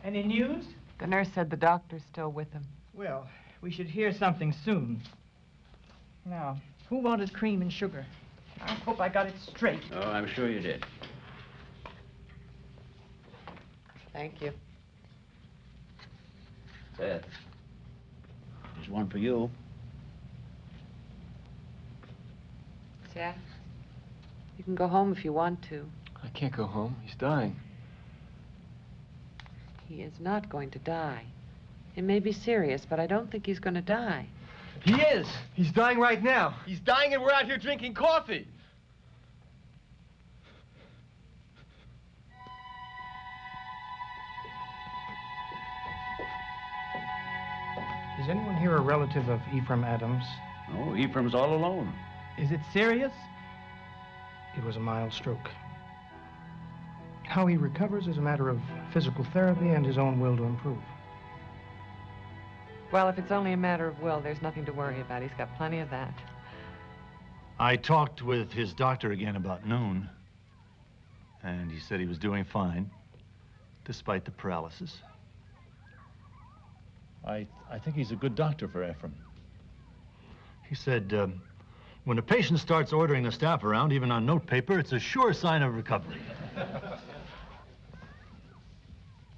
Any news? The nurse said the doctor's still with him. Well, we should hear something soon. Now, who wanted cream and sugar? I hope I got it straight. Oh, I'm sure you did. Thank you. Seth, there's one for you. Seth, you can go home if you want to. I can't go home. He's dying. He is not going to die. It may be serious, but I don't think he's going to die. He is. He's dying right now. He's dying and we're out here drinking coffee. Is anyone here a relative of Ephraim Adams? Oh, Ephraim's all alone. Is it serious? It was a mild stroke. How he recovers is a matter of physical therapy and his own will to improve. Well, if it's only a matter of will, there's nothing to worry about. He's got plenty of that. I talked with his doctor again about noon, and he said he was doing fine, despite the paralysis. I think he's a good doctor for Ephraim. He said, when a patient starts ordering the staff around, even on notepaper, it's a sure sign of recovery.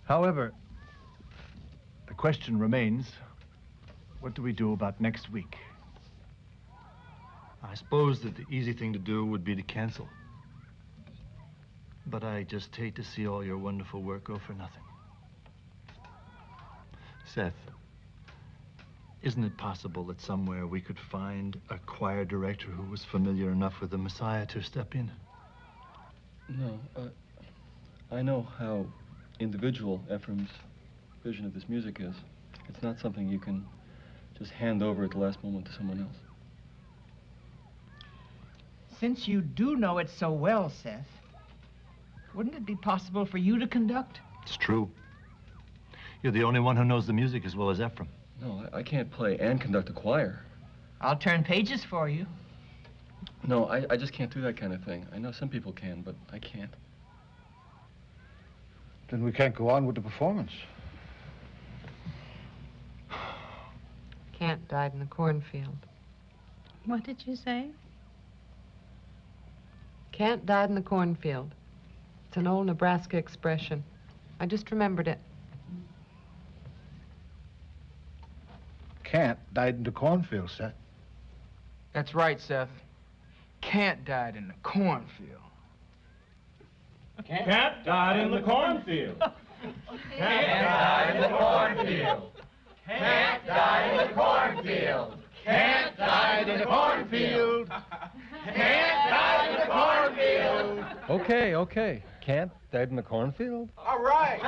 However, the question remains, what do we do about next week? I suppose that the easy thing to do would be to cancel. But I just hate to see all your wonderful work go for nothing. Seth, isn't it possible that somewhere we could find a choir director who was familiar enough with the Messiah to step in? No, I know how individual Ephraim's vision of this music is. It's not something you can just hand over at the last moment to someone else. Since you do know it so well, Seth, wouldn't it be possible for you to conduct? It's true. You're the only one who knows the music as well as Ephraim. No, I can't play and conduct a choir. I'll turn pages for you. No, I just can't do that kind of thing. I know some people can, but I can't. Then we can't go on with the performance. Kant died in the cornfield. What did you say? Kant died in the cornfield. It's an old Nebraska expression. I just remembered it. Kant died in the cornfield, Seth. That's right, Seth. Kant died in the cornfield. Kant died in the cornfield. Can't die in the cornfield. Can't die in the cornfield. Can't die in the cornfield. Can't die in the cornfield. Okay, okay. Can't died in the cornfield? All right.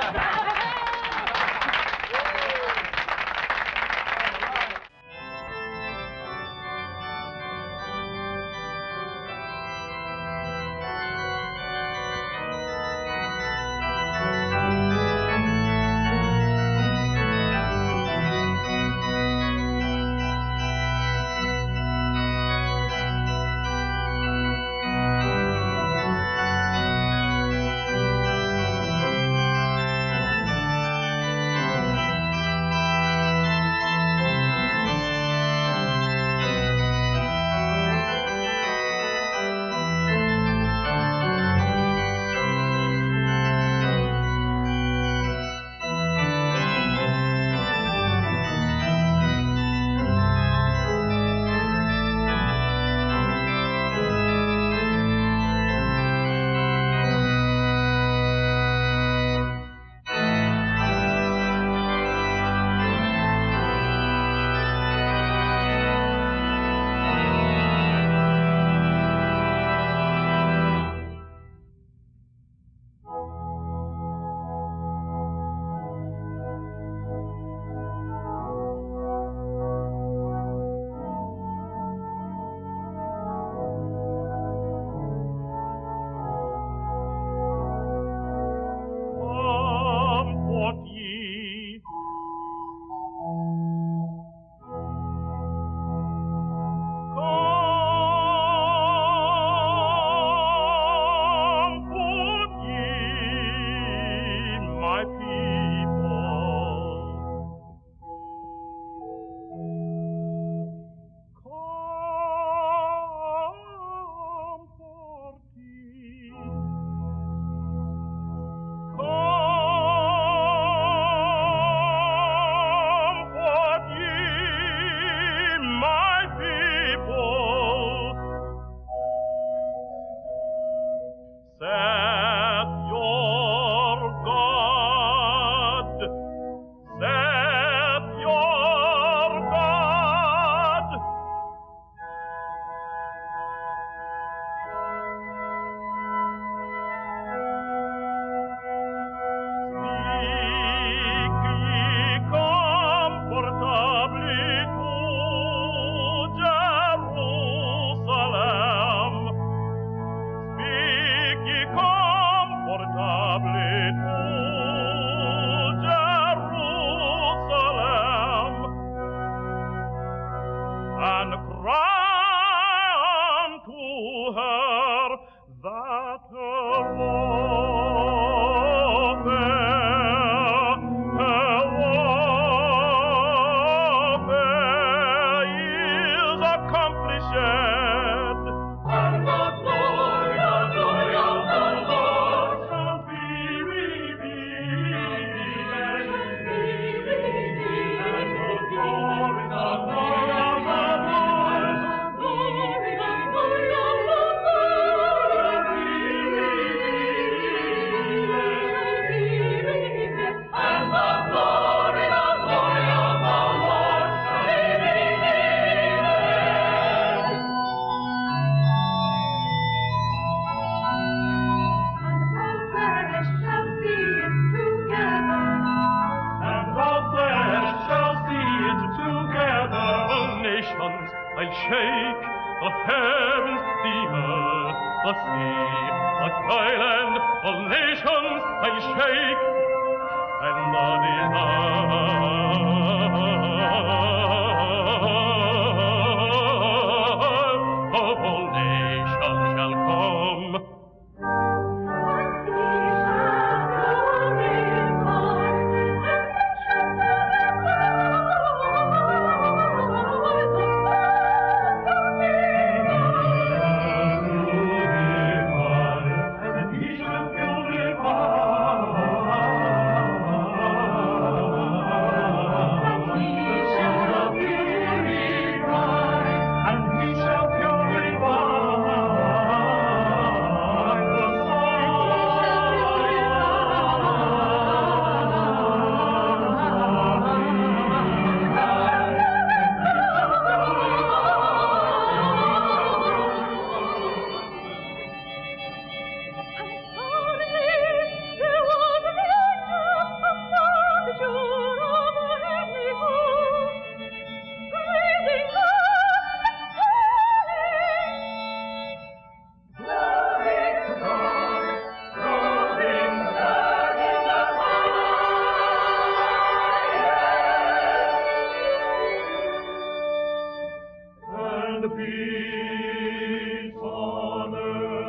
and peace on earth.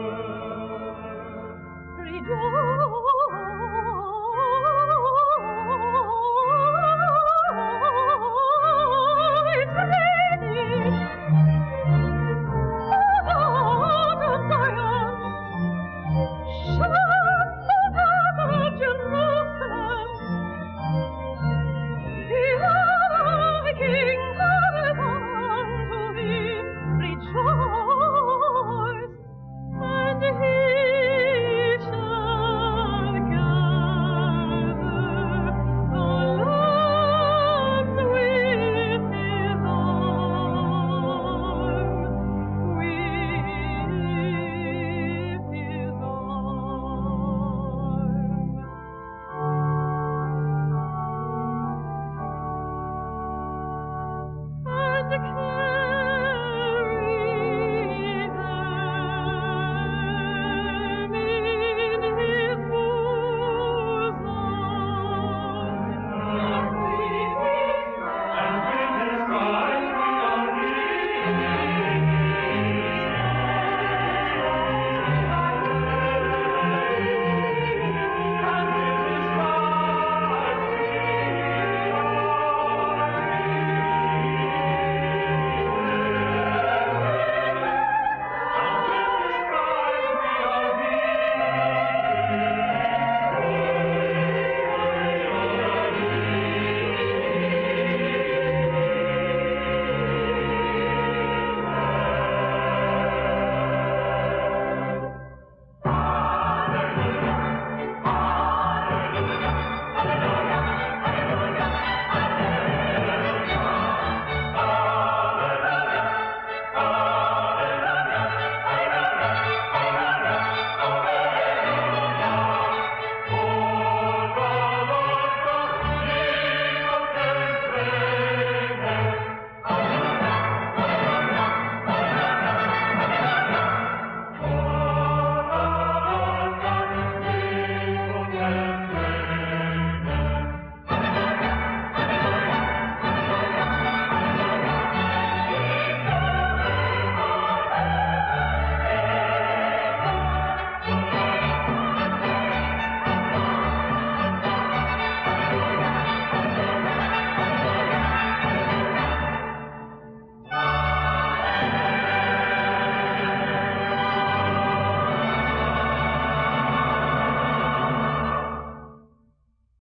And